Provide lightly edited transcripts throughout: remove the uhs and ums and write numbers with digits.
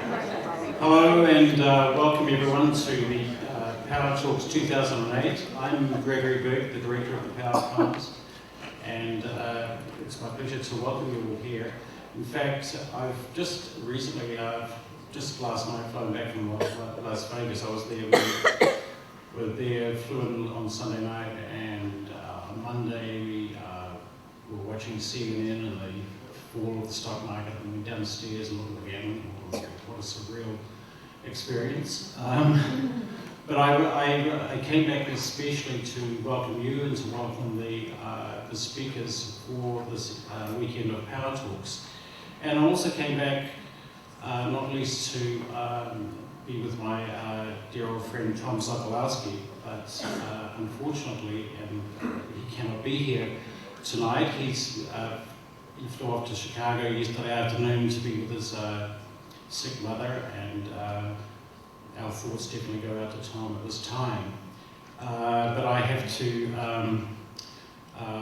Hello and welcome everyone to the Power Talks 2008. I'm Gregory Berg, the Director of the Power Plants, and it's my pleasure to welcome you all here. In fact, I've just recently, just last night, flown back from Las Vegas. I was there, flew in on Sunday night, and on Monday we were watching CNN and the fall of the stock market, and went downstairs and looked at the gambling. What a surreal experience. But I came back especially to welcome you and to welcome the speakers for this weekend of Power Talks. And I also came back not least to be with my dear old friend Tom Sokolowski, but unfortunately he cannot be here tonight. He flew off to Chicago yesterday afternoon to be with his sick mother, and our thoughts definitely go out to Tom at this time. But I have to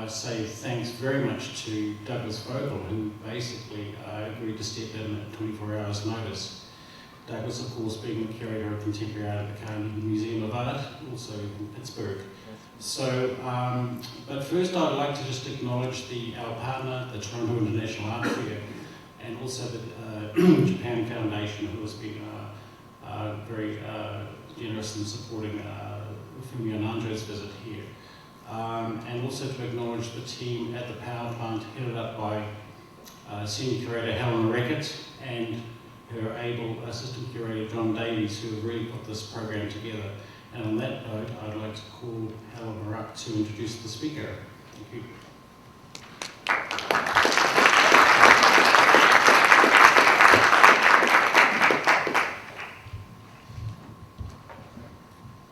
say thanks very much to Douglas Fogle, who basically agreed to step in at 24 hours notice. Douglas, of course, being the Curator of Contemporary Art at the Carnegie Museum of Art, also in Pittsburgh. So, but first I'd like to just acknowledge our partner, the Toronto International Art Fair, and also the Japan Foundation, who has been very generous in supporting Fumio Nanjo's visit here. And also to acknowledge the team at the Power Plant, headed up by Senior Curator Helen Reckett and her able Assistant Curator John Davies, who have really put this program together. And on that note, I'd like to call Helen up to introduce the speaker. Thank you.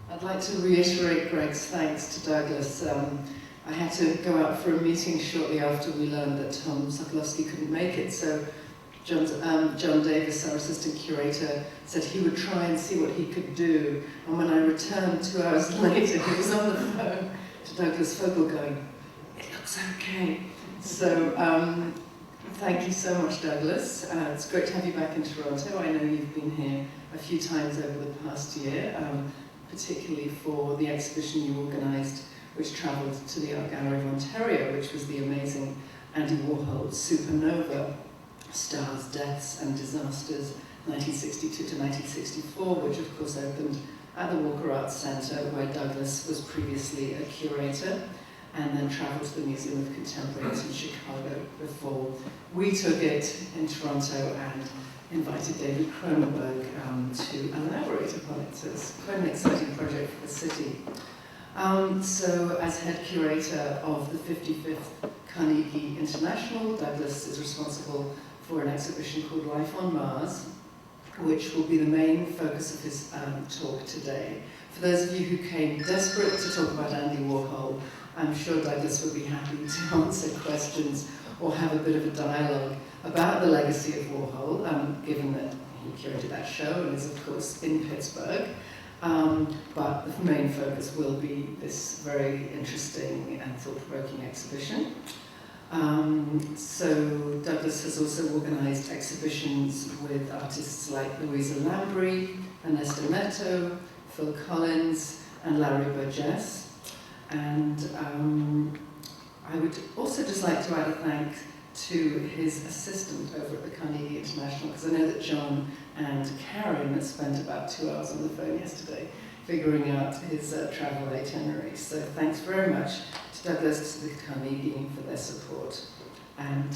I'd like to reiterate Greg's thanks to Douglas. I had to go out for a meeting shortly after we learned that Tom Sokolowski couldn't make it, so John Davis, our assistant curator, said he would try and see what he could do. And when I returned 2 hours later, he was on the phone to Douglas Fogle going, "It looks okay." So thank you so much, Douglas. It's great to have you back in Toronto. I know you've been here a few times over the past year, particularly for the exhibition you organised, which travelled to the Art Gallery of Ontario, which was the amazing Andy Warhol Supernova, Stars, Deaths and Disasters, 1962 to 1964, which of course opened at the Walker Arts Centre, where Douglas was previously a curator, and then travelled to the Museum of Contemporary Art in Chicago before we took it in Toronto and invited David Cronenberg to elaborate upon it. So it's quite an exciting project for the city. So as head curator of the 55th Carnegie International, Douglas is responsible for an exhibition called Life on Mars, which will be the main focus of his talk today. For those of you who came desperate to talk about Andy Warhol, I'm sure Douglas would be happy to answer questions or have a bit of a dialogue about the legacy of Warhol, given that he curated that show and is of course in Pittsburgh. But the main focus will be this very interesting and thought-provoking exhibition. So Douglas has also organised exhibitions with artists like Luisa Lambri, Ernesto Neto, Phil Collins and Lowry Burgess. And I would also just like to add a thanks to his assistant over at the Carnegie International, because I know that John and Karen spent about 2 hours on the phone yesterday figuring out his travel itinerary. So thanks very much to Douglas, to the Carnegie for their support. And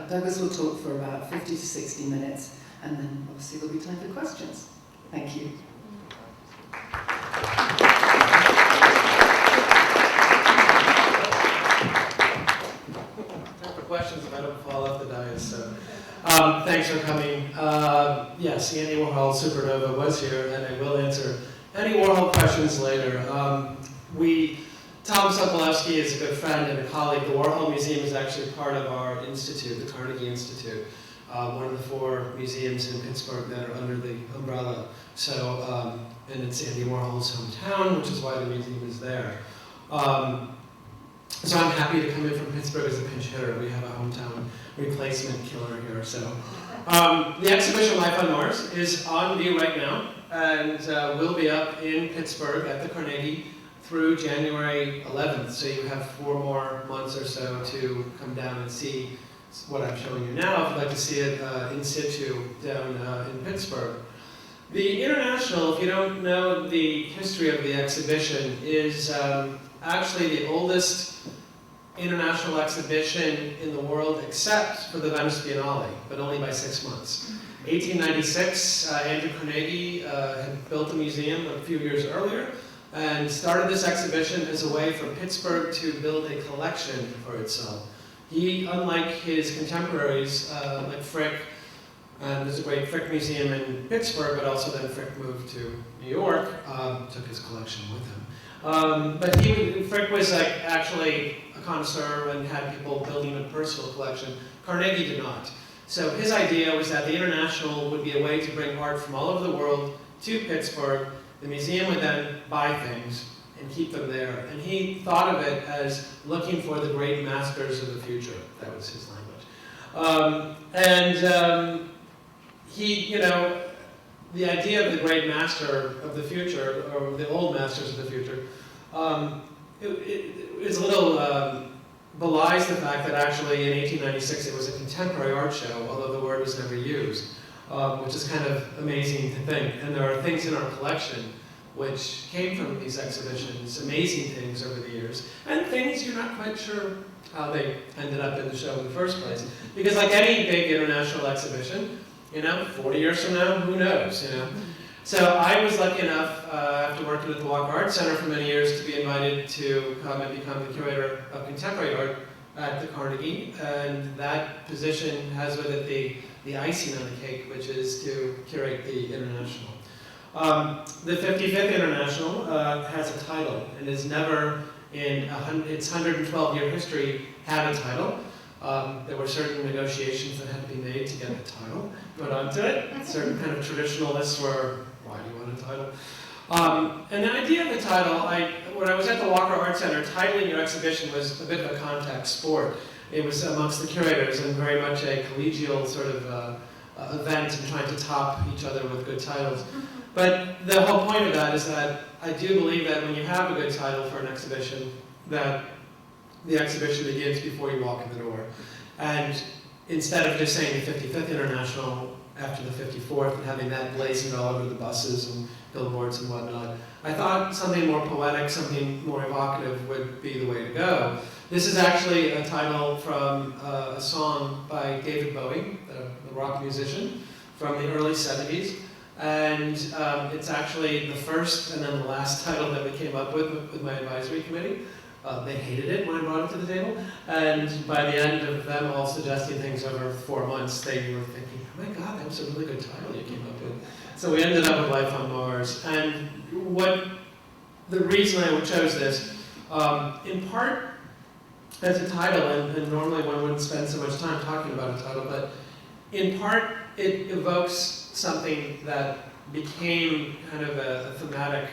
Douglas will talk for about 50 to 60 minutes, and then obviously there'll be time for questions. Thank you. Questions if I don't fall off the dais. So, thanks for coming. Yes, Andy Warhol Supernova was here, and I will answer any Warhol questions later. Tom Sokolowski is a good friend and a colleague. The Warhol Museum is actually part of our institute, the Carnegie Institute, one of the 4 museums in Pittsburgh that are under the umbrella. So, and it's Andy Warhol's hometown, which is why the museum is there. So I'm happy to come in from Pittsburgh as a pinch hitter. We have a hometown replacement killer here, so The exhibition Life on Mars is on view right now, and will be up in Pittsburgh at the Carnegie through January 11th. So you have 4 more months or so to come down and see what I'm showing you now, if you'd like to see it in situ down in Pittsburgh. The International, if you don't know the history of the exhibition, is actually the oldest international exhibition in the world except for the Venice Biennale, but only by 6 months. 1896, Andrew Carnegie had built a museum a few years earlier and started this exhibition as a way for Pittsburgh to build a collection for itself. He, unlike his contemporaries like Frick, and there's a great Frick Museum in Pittsburgh, but also then Frick moved to New York, took his collection with him. But Frick was actually a connoisseur and had people building a personal collection. Carnegie did not. So his idea was that the International would be a way to bring art from all over the world to Pittsburgh. The museum would then buy things and keep them there. And he thought of it as looking for the great masters of the future. That was his language. He, the idea of the great master of the future, or the old masters of the future, it's a little belies the fact that actually in 1896 it was a contemporary art show, although the word was never used, which is kind of amazing to think. And there are things in our collection which came from these exhibitions, amazing things over the years, and things you're not quite sure how they ended up in the show in the first place. Because like any big international exhibition, 40 years from now, who knows, So I was lucky enough, after working at the Walker Art Center for many years, to be invited to come and become the Curator of Contemporary Art at the Carnegie, and that position has with it the icing on the cake, which is to curate the International. The 55th International has a title, and has never, in its 112-year history, had a title. There were certain negotiations that had to be made to get the title put onto it. Certain kind of traditionalists were, why do you want a title? And the idea of the title, when I was at the Walker Art Center, titling your exhibition was a bit of a contact sport. It was amongst the curators and very much a collegial sort of event and trying to top each other with good titles. But the whole point of that is that I do believe that when you have a good title for an exhibition, that the exhibition begins before you walk in the door. And instead of just saying the 55th International after the 54th and having that blazoned all over the buses and billboards and whatnot, I thought something more poetic, something more evocative would be the way to go. This is actually a title from a song by David Bowie, the rock musician, from the early 70s. And it's actually the first and then the last title that we came up with my advisory committee. They hated it when I brought it to the table. And by the end of them all suggesting things over 4 months, they were thinking, oh my God, that was a really good title you came up with. So we ended up with Life on Mars. And the reason I chose this, in part as a title, and normally one wouldn't spend so much time talking about a title, but in part it evokes something that became kind of a thematic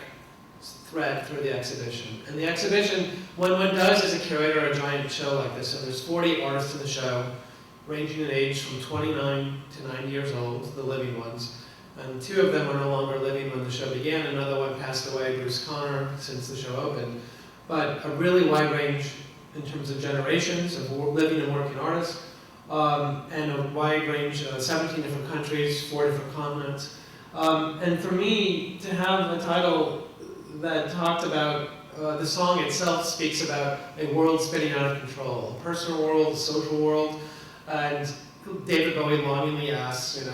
thread through the exhibition. And the exhibition, what one does as a curator a giant show like this, and there's 40 artists in the show, ranging in age from 29 to 90 years old, the living ones. And 2 of them are no longer living when the show began. Another one passed away, Bruce Conner, since the show opened. But a really wide range in terms of generations of living and working artists, and a wide range of 17 different countries, 4 different continents. And for me, to have a title that talked about, the song itself speaks about a world spinning out of control, a personal world, a social world, and David Bowie longingly asks,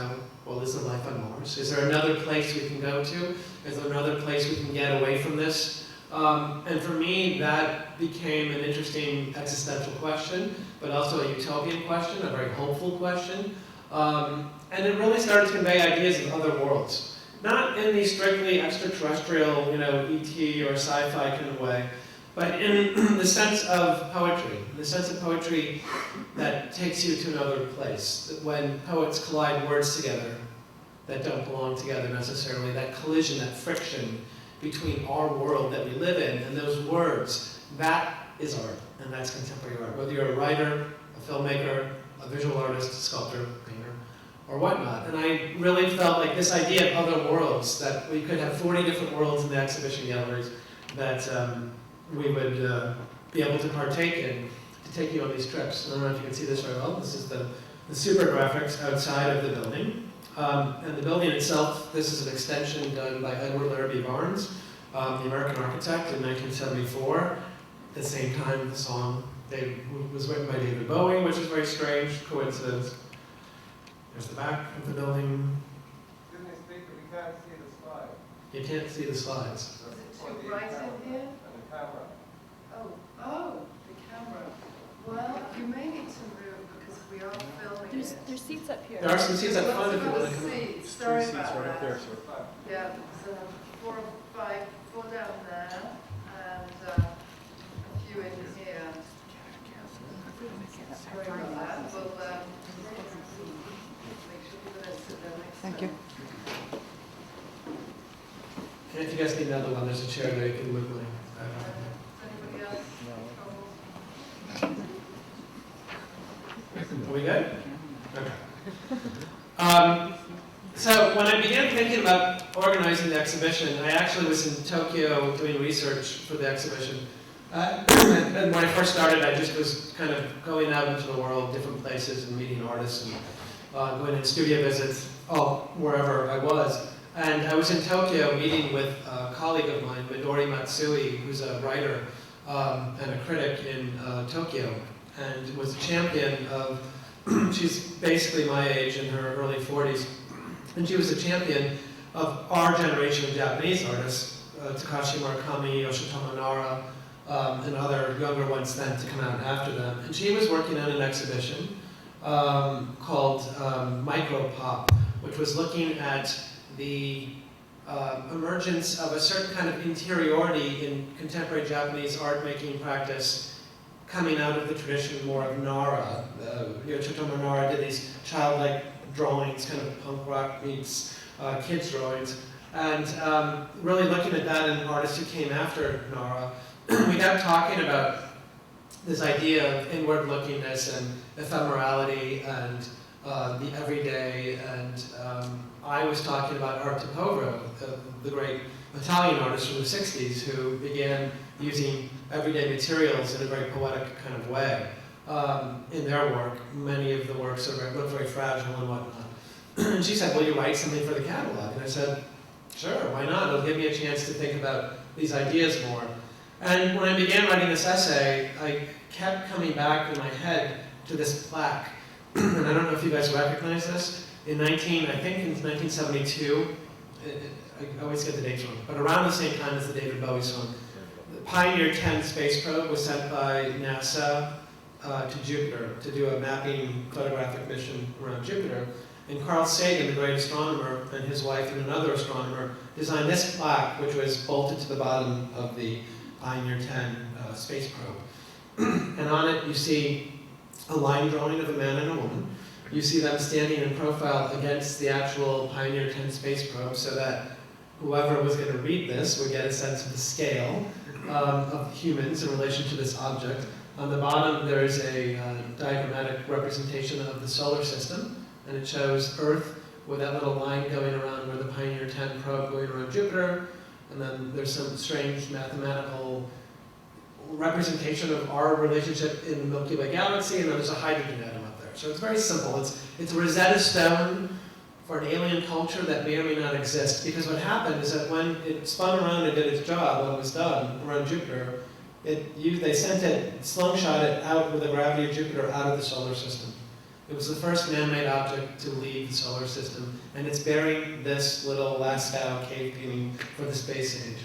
well, is there life on Mars? Is there another place we can go to? Is there another place we can get away from this? And for me, that became an interesting existential question, but also a utopian question, a very hopeful question. And it really started to convey ideas of other worlds. Not in the strictly extraterrestrial, E.T. or sci-fi kind of way, but in the sense of poetry, the sense of poetry that takes you to another place. When poets collide words together that don't belong together necessarily, that collision, that friction between our world that we live in and those words, that is art, and that's contemporary art. Whether you're a writer, a filmmaker, a visual artist, a sculptor, painter, or whatnot. And I really felt like this idea of other worlds, that we could have 40 different worlds in the exhibition galleries that we would be able to partake in to take you on these trips. I don't know if you can see this very well. This is the super graphics outside of the building. And the building itself, this is an extension done by Edward Larrabee Barnes, the American architect, in 1974. At the same time, the song was written by David Bowie, which is a very strange coincidence. There's the back of the building. Excuse me, speaker, we can't see the slide. You can't see the slides. Is it too bright in here? And the camera. Oh, the camera. Well, you may need to move because we are filming it. There's seats up here. There are some seats up front if you want to come. Seats. Sorry Seats about right up that. there, sir. Yeah, so 4 or 5, 4 down there, and a few in here. Sorry about that. We'll make sure people don't sit there next to Thank you. And if you guys need another one, there's a chair there you can move my. Anybody else? Are we good? Okay. So when I began thinking about organizing the exhibition, I actually was in Tokyo doing research for the exhibition. And when I first started, I just was kind of going out into the world, different places, and meeting artists, and going on studio visits, wherever I was. And I was in Tokyo meeting with a colleague of mine, Midori Matsui, who's a writer and a critic in Tokyo, and was a champion of, she's basically my age, in her early 40s, and she was a champion of our generation of Japanese artists, Takashi Murakami, Yoshitomo Nara, and other younger ones then to come out after them. And she was working on an exhibition called Micropop, which was looking at the emergence of a certain kind of interiority in contemporary Japanese art-making practice coming out of the tradition more of Nara. Yoshitomo Nara did these childlike drawings, kind of punk rock meets kids' drawings, and really looking at that in artists who came after Nara. We got talking about this idea of inward-lookingness and ephemerality and the everyday, and I was talking about Arte Povero, the great Italian artist from the 60s who began using everyday materials in a very poetic kind of way in their work. Many of the works look very fragile and whatnot. And she said, will you write something for the catalog? And I said, sure, why not? It'll give me a chance to think about these ideas more. And when I began writing this essay, I kept coming back in my head to this plaque. And I don't know if you guys recognize this. In 1972, I always get the dates wrong, but around the same time as the David Bowie song, the Pioneer 10 space probe was sent by NASA to Jupiter to do a mapping photographic mission around Jupiter. And Carl Sagan, the great astronomer, and his wife and another astronomer designed this plaque, which was bolted to the bottom of the Pioneer 10 space probe. And on it you see a line drawing of a man and a woman. You see them standing in profile against the actual Pioneer 10 space probe, so that whoever was going to read this would get a sense of the scale of humans in relation to this object. On the bottom there is a diagrammatic representation of the solar system, and it shows Earth with that little line going around where the Pioneer 10 probe going around Jupiter, and then there's some strange mathematical representation of our relationship in the Milky Way galaxy, and then there's a hydrogen atom up there. So it's very simple. It's a Rosetta Stone for an alien culture that may or may not exist. Because what happened is that when it spun around and did its job, when it was done around Jupiter, they sent it, slungshot it out with the gravity of Jupiter out of the solar system. It was the first man-made object to leave the solar system, and it's bearing this little Lascaux cave painting for the space age.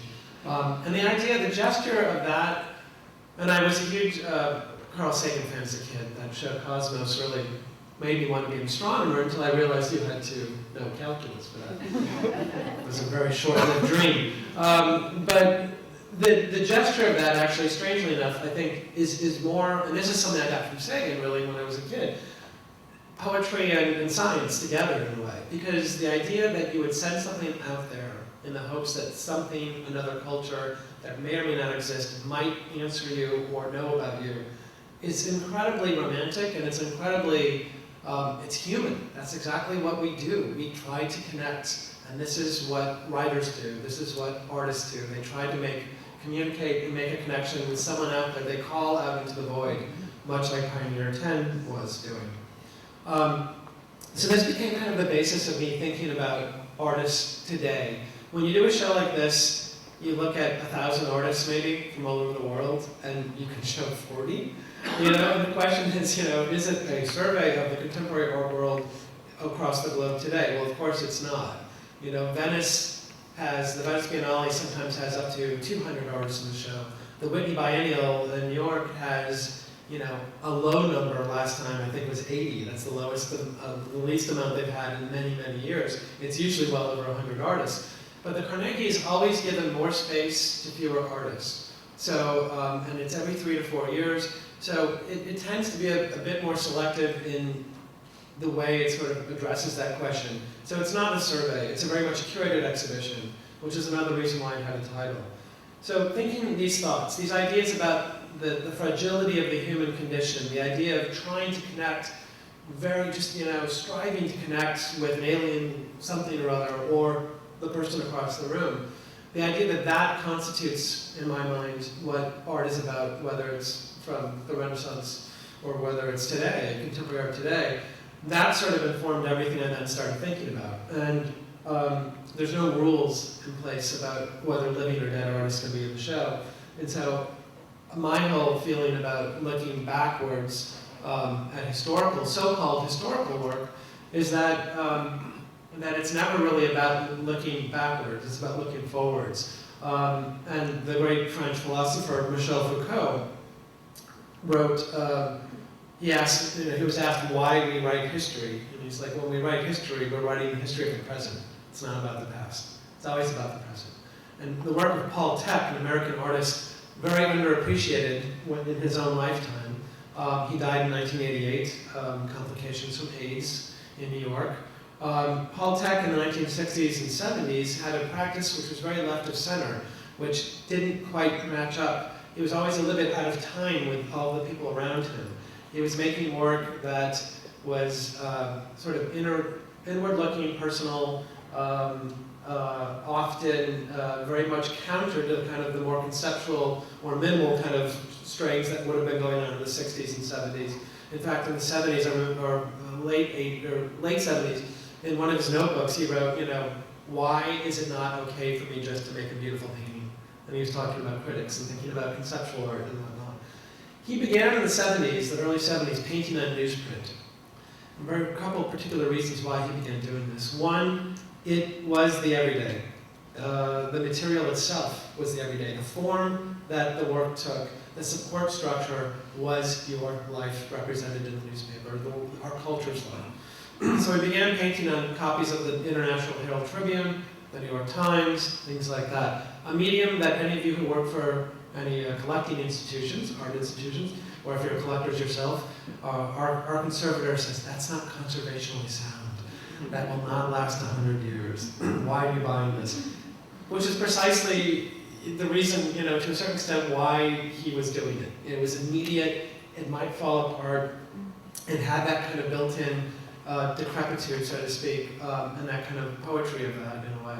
And the idea, the gesture of that, and I was a huge Carl Sagan fan as a kid. That show Cosmos really made me want to be an astronomer until I realized you had to know calculus for that. It was a very short-lived dream. But the gesture of that, actually, strangely enough, I think is more, and this is something I got from Sagan really when I was a kid, poetry and science together in a way. Because the idea that you would send something out there in the hopes that something, another culture that may or may not exist, might answer you or know about you, is incredibly romantic, and it's incredibly It's human. That's exactly what we do. We try to connect, and this is what writers do. This is what artists do. They try to communicate and make a connection with someone out there. They call out into the void, much like Pioneer 10 was doing. So this became kind of the basis of me thinking about artists today. When you do a show like this, you look at 1,000 artists maybe from all over the world, and you can show 40. And the question is, is it a survey of the contemporary art world across the globe today? Well, of course it's not. The Venice Biennale sometimes has up to 200 artists in the show. The Whitney Biennial in New York has, a low number last time, I think it was 80. That's the lowest, the least amount they've had in many, many years. It's usually well over 100 artists. But the Carnegie's always given more space to fewer artists. So, and it's every 3 to 4 years. So it tends to be a bit more selective in the way it sort of addresses that question. So it's not a survey, it's a very much curated exhibition, which is another reason why it had a title. So thinking these thoughts, these ideas about the fragility of the human condition, the idea of trying to connect, striving to connect with an alien something or other, or the person across the room. The idea that constitutes, in my mind, what art is about, whether it's from the Renaissance or whether it's today, contemporary art today, that sort of informed everything I then started thinking about. And there's no rules in place about whether living or dead artists can be in the show. And so my whole feeling about looking backwards at so-called historical work is that it's never really about looking backwards, it's about looking forwards. And the great French philosopher Michel Foucault wrote, he was asked why we write history. And he's like, when we write history, we're writing the history of the present. It's not about the past. It's always about the present. And the work of Paul Tech, an American artist, very underappreciated in his own lifetime. He died in 1988, complications from AIDS in New York. Paul Tech in the 1960s and 70s had a practice which was very left of center, which didn't quite match up. He was always a little bit out of time with all the people around him. He was making work that was sort of inward-looking, personal, often very much counter to kind of the more conceptual or minimal kind of strains that would have been going on in the 60s and 70s. In fact, in the 70s, or late 70s, in one of his notebooks, he wrote, why is it not okay for me just to make a beautiful painting? And he was talking about critics and thinking about conceptual art and whatnot. He began in the 70s, the early 70s, painting on newsprint. And there are a couple of particular reasons why he began doing this. One, it was the everyday. The material itself was the everyday. The form that the work took, the support structure was your life represented in the newspaper, our culture's life. So he began painting on copies of the International Herald Tribune, the New York Times, things like that. A medium that any of you who work for any collecting institutions, art institutions, or if you're collectors yourself, our conservator says, that's not conservationally sound. That will not last 100 years. Why are you buying this? Which is precisely the reason, to a certain extent, why he was doing it. It was immediate, it might fall apart, it had that kind of built-in decrepitude, so to speak, and that kind of poetry of that in a way.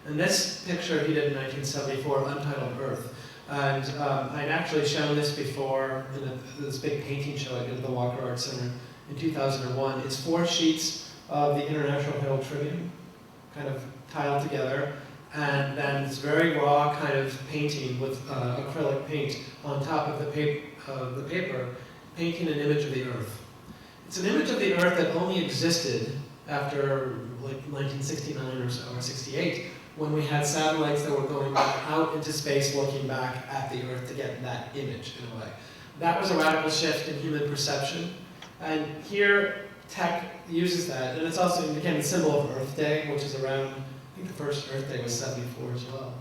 And this picture he did in 1974, Untitled Earth. And I'd actually shown this before in this big painting show I did at the Walker Art Center in 2001. It's 4 sheets of the International Herald Tribune, kind of tiled together, and then this very raw kind of painting with acrylic paint on top of the paper, painting an image of the Earth. It's an image of the Earth that only existed after like 1969 or so, or 68, when we had satellites that were going out into space looking back at the Earth to get that image in a way. That was a radical shift in human perception. And here, tech uses that, and it's also became the symbol of Earth Day, which is around, I think the first Earth Day was 74 as well.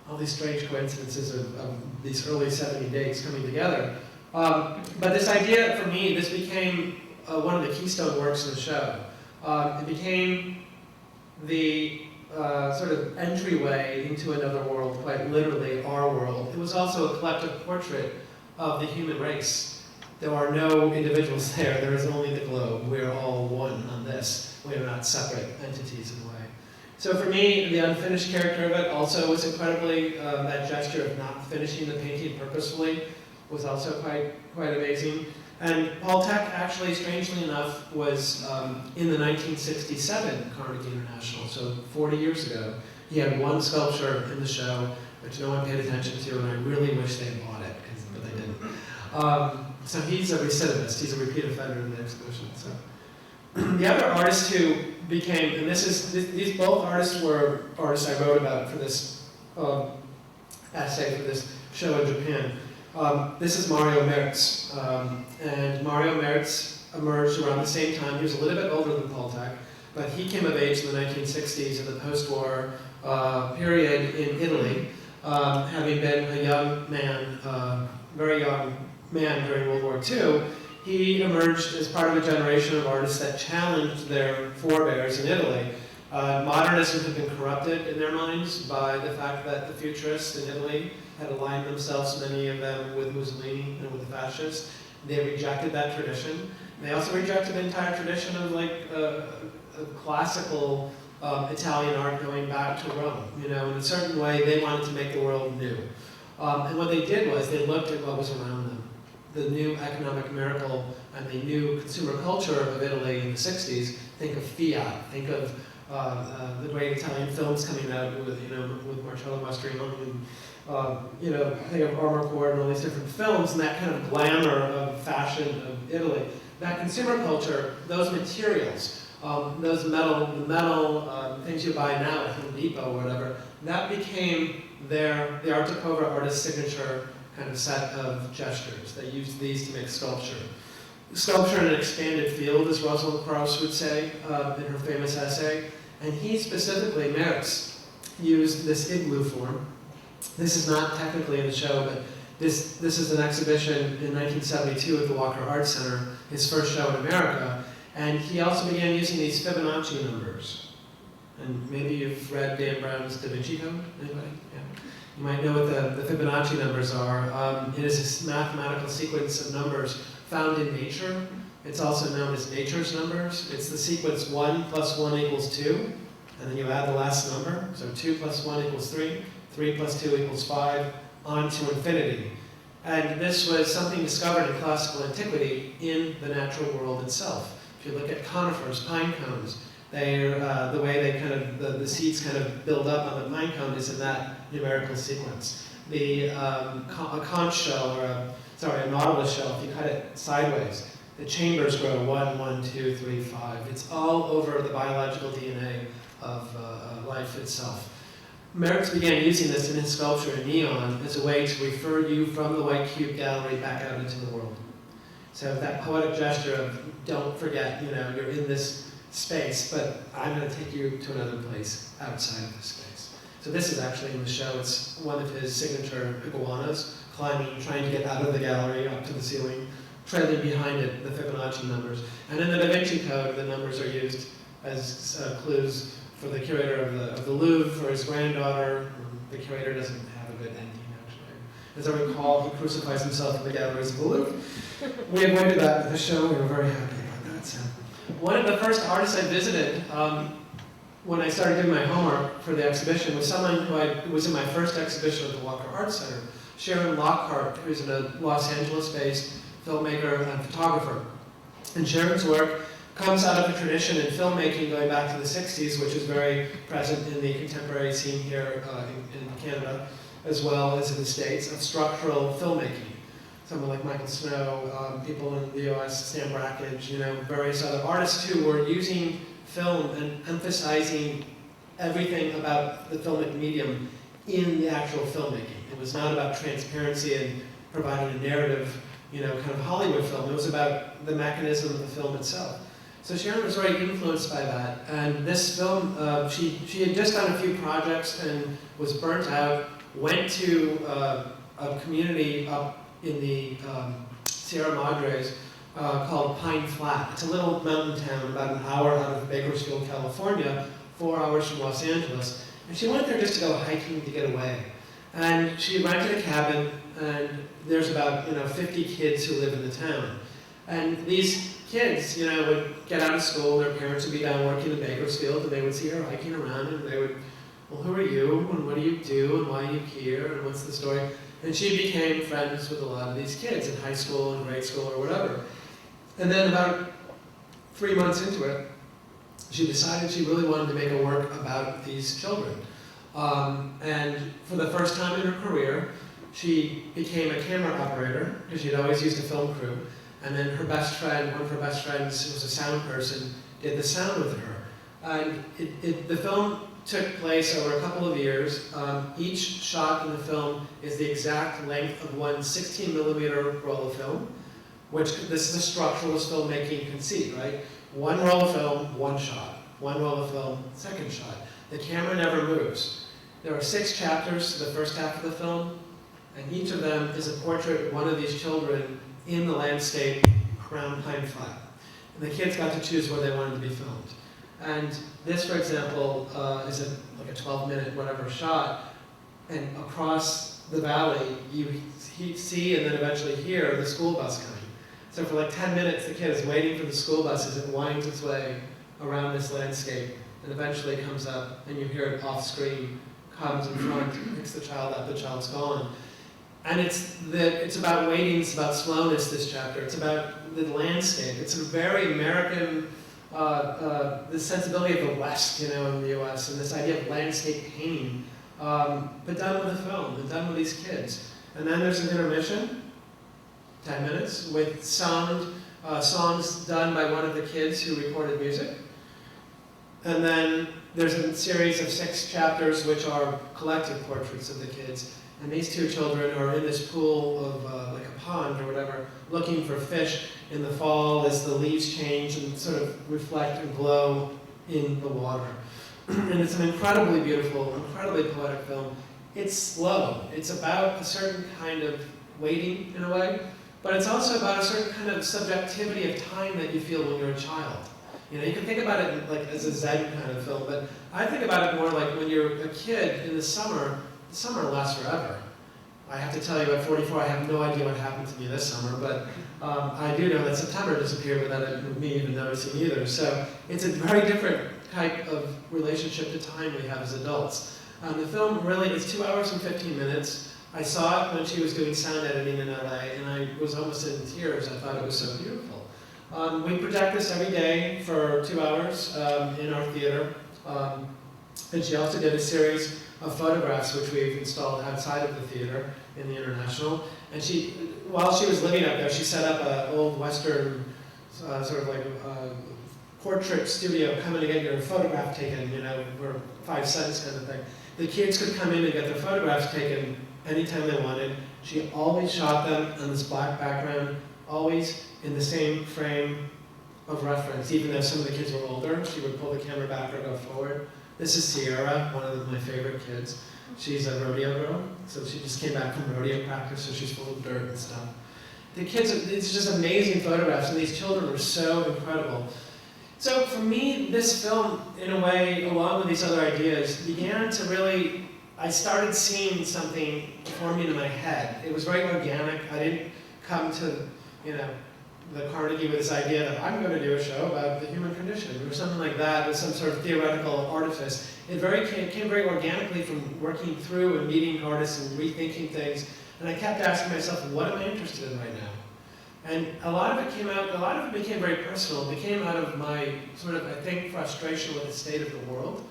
All these strange coincidences of these early 70 dates coming together. But this idea, for me, this became one of the keystone works of the show. It became the sort of entryway into another world, quite literally our world. It was also a collective portrait of the human race. There are no individuals there. There is only the globe. We're all one on this. We are not separate entities in a way. So for me, the unfinished character of it also was incredibly, that gesture of not finishing the painting purposefully was also quite amazing. And Paul Tech actually, strangely enough, was in the 1967 Carnegie International, so 40 years ago. He had one sculpture in the show, which no one paid attention to, and I really wish they had bought it, but they didn't. So he's a recidivist, he's a repeat offender in the exhibition. So the other artist who became, and these both artists were artists I wrote about for this essay for this show in Japan. This is Mario Merz, and Mario Merz emerged around the same time. He was a little bit older than Paul Tech, but he came of age in the 1960s in the post-war period in Italy, having been a young man, very young man during World War II. He emerged as part of a generation of artists that challenged their forebears in Italy. Modernism had been corrupted in their minds by the fact that the futurists in Italy had aligned themselves, many of them, with Mussolini and with the fascists. They rejected that tradition. They also rejected the entire tradition of classical Italian art going back to Rome. In a certain way, they wanted to make the world new. And what they did was they looked at what was around them. The new economic miracle and the new consumer culture of Italy in the 60s. Think of Fiat. Think of the great Italian films coming out with Marcello Mastroianni and think of Armor Cord and all these different films and that kind of glamour of fashion of Italy. That consumer culture, those materials, those metal things you buy now at Home Depot or whatever, that became the Art Deco artist's signature kind of set of gestures. They used these to make sculpture. Sculpture in an expanded field, as Rosalind Krauss would say in her famous essay. And he specifically, Merz, used this igloo form. This is not technically in the show, but this is an exhibition in 1972 at the Walker Art Center, his first show in America. And he also began using these Fibonacci numbers. And maybe you've read Dan Brown's Da Vinci Code, anybody? Yeah. You might know what the Fibonacci numbers are. It is a mathematical sequence of numbers found in nature. It's also known as nature's numbers. It's the sequence 1 + 1 = 2, and then you add the last number. So 2 + 1 = 3, 3 + 2 = 5, on to infinity. And this was something discovered in classical antiquity in the natural world itself. If you look at conifers, pine cones, the way they kind of, the seeds kind of build up on the pine cone is in that numerical sequence. A conch shell, a nautilus shell, if you cut it sideways, the chambers grow 1, 1, 2, 3, 5. It's all over the biological DNA of life itself. Merz began using this in his sculpture in neon as a way to refer you from the White Cube Gallery back out into the world. So that poetic gesture of, don't forget, you're in this space, but I'm going to take you to another place outside of this space. So this is actually in the show. It's one of his signature iguanas, climbing, trying to get out of the gallery up to the ceiling, trailing behind it the Fibonacci numbers. And in the Da Vinci Code, the numbers are used as clues for the curator of the Louvre, for his granddaughter. The curator doesn't have a good ending, actually. As I recall, he crucifies himself in the galleries of the Louvre. We avoided that with the show. We were very happy about that. So. One of the first artists I visited when I started doing my homework for the exhibition was someone who was in my first exhibition at the Walker Art Center, Sharon Lockhart, who's a Los Angeles-based filmmaker and photographer. And Sharon's work comes out of a tradition in filmmaking going back to the 60s, which is very present in the contemporary scene here in Canada, as well as in the States, of structural filmmaking. Someone like Michael Snow, people in the US, Sam Brackage, various other artists who were using film and emphasizing everything about the filmic medium in the actual filmmaking. It was not about transparency and providing a narrative, kind of Hollywood film. It was about the mechanism of the film itself. So Sharon was very influenced by that. And this film, she had just done a few projects and was burnt out, went to a community up in the Sierra Madres called Pine Flat. It's a little mountain town about an hour out of Bakersfield, California, 4 hours from Los Angeles. And she went there just to go hiking to get away. And she rented a cabin, and there's about 50 kids who live in the town. And these kids, would get out of school, their parents would be down working in Bakersfield, and they would see her hiking around, and they would, well, who are you, and what do you do, and why are you here, and what's the story? And she became friends with a lot of these kids in high school and grade school or whatever. And then about 3 months into it, she decided she really wanted to make a work about these children. And for the first time in her career, she became a camera operator, because she'd always used a film crew. And then her best friend, one of her best friends, who was a sound person, did the sound with her. And the film took place over a couple of years. Each shot in the film is the exact length of one 16mm roll of film, which this is a structuralist filmmaking conceit, right? One roll of film, one shot. One roll of film, second shot. The camera never moves. There are 6 chapters to the first half of the film, and each of them is a portrait of one of these children in the landscape around Pine Flat. And the kids got to choose where they wanted to be filmed. And this, for example, is like a 12-minute whatever shot, and across the valley you see and then eventually hear the school bus coming. So for like 10 minutes the kid is waiting for the school bus as it winds its way around this landscape, and eventually comes up and you hear it off screen, comes in front, picks the child up, the child's gone. And it's about waiting, it's about slowness, this chapter. It's about the landscape. It's a very American, the sensibility of the West, in the US, and this idea of landscape painting, but done with a film, and done with these kids. And then there's an intermission, 10 minutes, with songs done by one of the kids who recorded music. And then there's a series of 6 chapters which are collective portraits of the kids. And these 2 children are in this pool of like a pond or whatever, looking for fish in the fall as the leaves change and sort of reflect and glow in the water. And it's an incredibly beautiful, incredibly poetic film. It's slow. It's about a certain kind of waiting in a way, but it's also about a certain kind of subjectivity of time that you feel when you're a child. You can think about it like as a Zen kind of film, but I think about it more like when you're a kid in the summer lasts forever. I have to tell you, at 44, I have no idea what happened to me this summer, but I do know that September disappeared without me even noticing either. So it's a very different type of relationship to time we have as adults. The film really is 2 hours and 15 minutes. I saw it when she was doing sound editing in LA, and I was almost in tears. I thought it was so beautiful. We project this every day for 2 hours in our theater. And she also did a series of photographs which we've installed outside of the theater in the International. And while she was living up there, she set up an old Western sort of like portrait studio, come in and get your photograph taken, for 5 cents kind of thing. The kids could come in and get their photographs taken anytime they wanted. She always shot them on this black background, always in the same frame of reference. Even though some of the kids were older, she would pull the camera back or go forward. This is Sierra, one of my favorite kids. She's a rodeo girl, so she just came back from rodeo practice, so she's full of dirt and stuff. The kids, it's just amazing photographs, and these children are so incredible. So for me, this film, in a way, along with these other ideas, began to really, I started seeing something forming in my head. It was very organic. I didn't come to, the Carnegie with this idea that I'm going to do a show about the human condition or something like that with some sort of theoretical artifice. It came very organically from working through and meeting artists and rethinking things. And I kept asking myself, what am I interested in right now? And a lot of it became very personal. It became out of my sort of, I think, frustration with the state of the world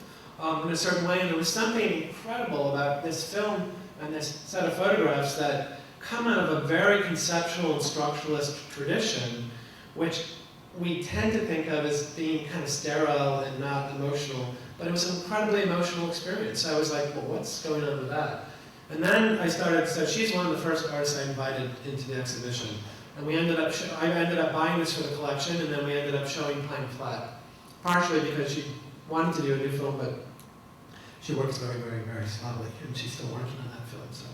in a certain way. And there was something incredible about this film and this set of photographs that come out of a very conceptual and structuralist tradition, which we tend to think of as being kind of sterile and not emotional, but it was an incredibly emotional experience. So I was like, well, what's going on with that? And then I started, so she's one of the first artists I invited into the exhibition. And I ended up buying this for the collection, and then we ended up showing Pine Flat. Partially because she wanted to do a new film, but she works very, very, very slowly, and she's still working on that film. So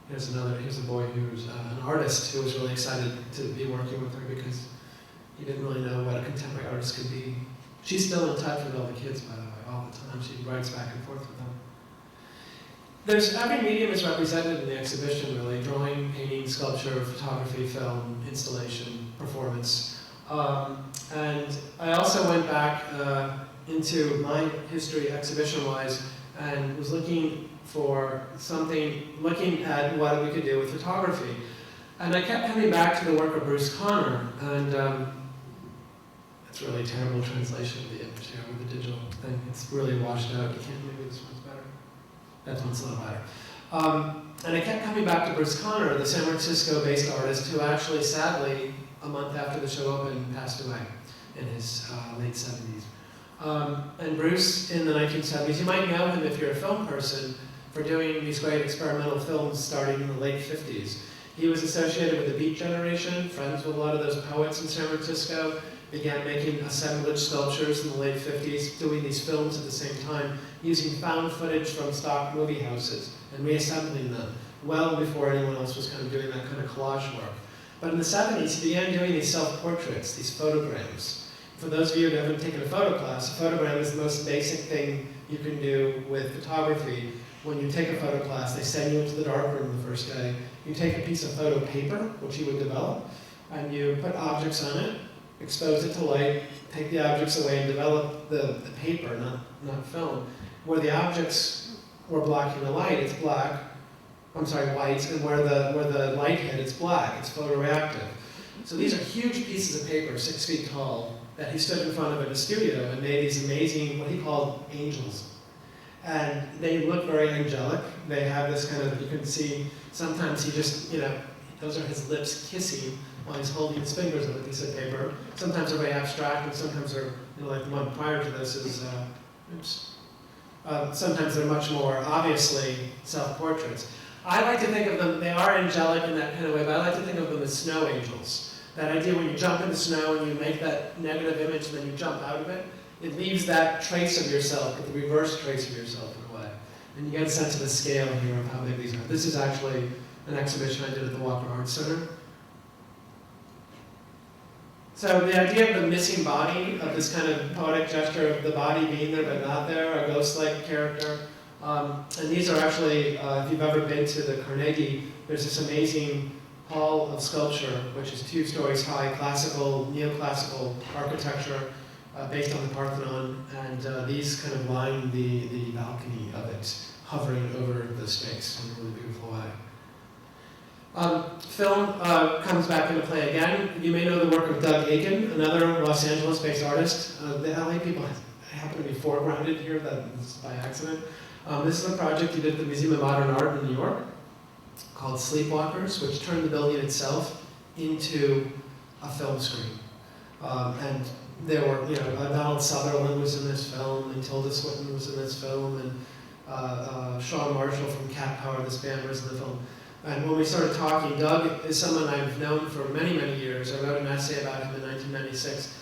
here's a boy who's an artist who was really excited to be working with her because he didn't really know what a contemporary artist could be. She's still in touch with all the kids, by the way, all the time. She writes back and forth with them. every medium is represented in the exhibition, really: drawing, painting, sculpture, photography, film, installation, performance. And I also went back into my history exhibition-wise and was looking at what we could do with photography. And I kept coming back to the work of Bruce Conner, and it's really a terrible translation of the image here with the digital thing. It's really washed out. Maybe this one's better. That one's a little better. And I kept coming back to Bruce Conner, the San Francisco-based artist who actually, sadly, a month after the show opened, passed away in his late 70s. And Bruce, in the 1970s, you might know him if you're a film person, for doing these great experimental films starting in the late 50s. He was associated with the Beat Generation, friends with a lot of those poets in San Francisco, began making assemblage sculptures in the late 50s, doing these films at the same time, using found footage from stock movie houses and reassembling them well before anyone else was kind of doing that kind of collage work. But in the 70s, he began doing these self-portraits, these photograms. For those of you who haven't taken a photo class, a photogram is the most basic thing you can do with photography. When you take a photo class, they send you into the darkroom the first day. You take a piece of photo paper, which you would develop, and you put objects on it, expose it to light, take the objects away, and develop the paper, not film. Where the objects were blocking the light, it's white, and where the light hit, it's black, it's photoreactive. So these are huge pieces of paper, 6 feet tall, that he stood in front of in a studio and made these amazing, what he called angels. And they look very angelic. They have this kind of, you can see, sometimes he just, those are his lips kissing while he's holding his fingers on a piece of paper. Sometimes they're very abstract, and sometimes they're, like the one prior to this is, sometimes they're much more obviously self-portraits. I like to think of them, they are angelic in that kind of way, but I like to think of them as snow angels. That idea when you jump in the snow and you make that negative image and then you jump out of it, it leaves that trace of yourself, but the reverse trace of yourself in a way. And you get a sense of the scale here of how big these are. This is actually an exhibition I did at the Walker Art Center. So the idea of the missing body, of this kind of poetic gesture of the body being there but not there, a ghost-like character. And these are actually, if you've ever been to the Carnegie, there's this amazing hall of sculpture, which is 2 stories high, classical, neoclassical architecture based on the Parthenon, and these kind of line the balcony of it, hovering over the space in a really beautiful way. Film comes back into play again. You may know the work of Doug Aiken, another Los Angeles-based artist. The LA people happen to be foregrounded here, that's by accident. This is a project he did at the Museum of Modern Art in New York called Sleepwalkers, which turned the building itself into a film screen. And there were, Donald Sutherland was in this film, and Tilda Swinton was in this film, and Sean Marshall from Cat Power, this band, was in the film. And when we started talking, Doug is someone I've known for many, many years. I wrote an essay about him in 1996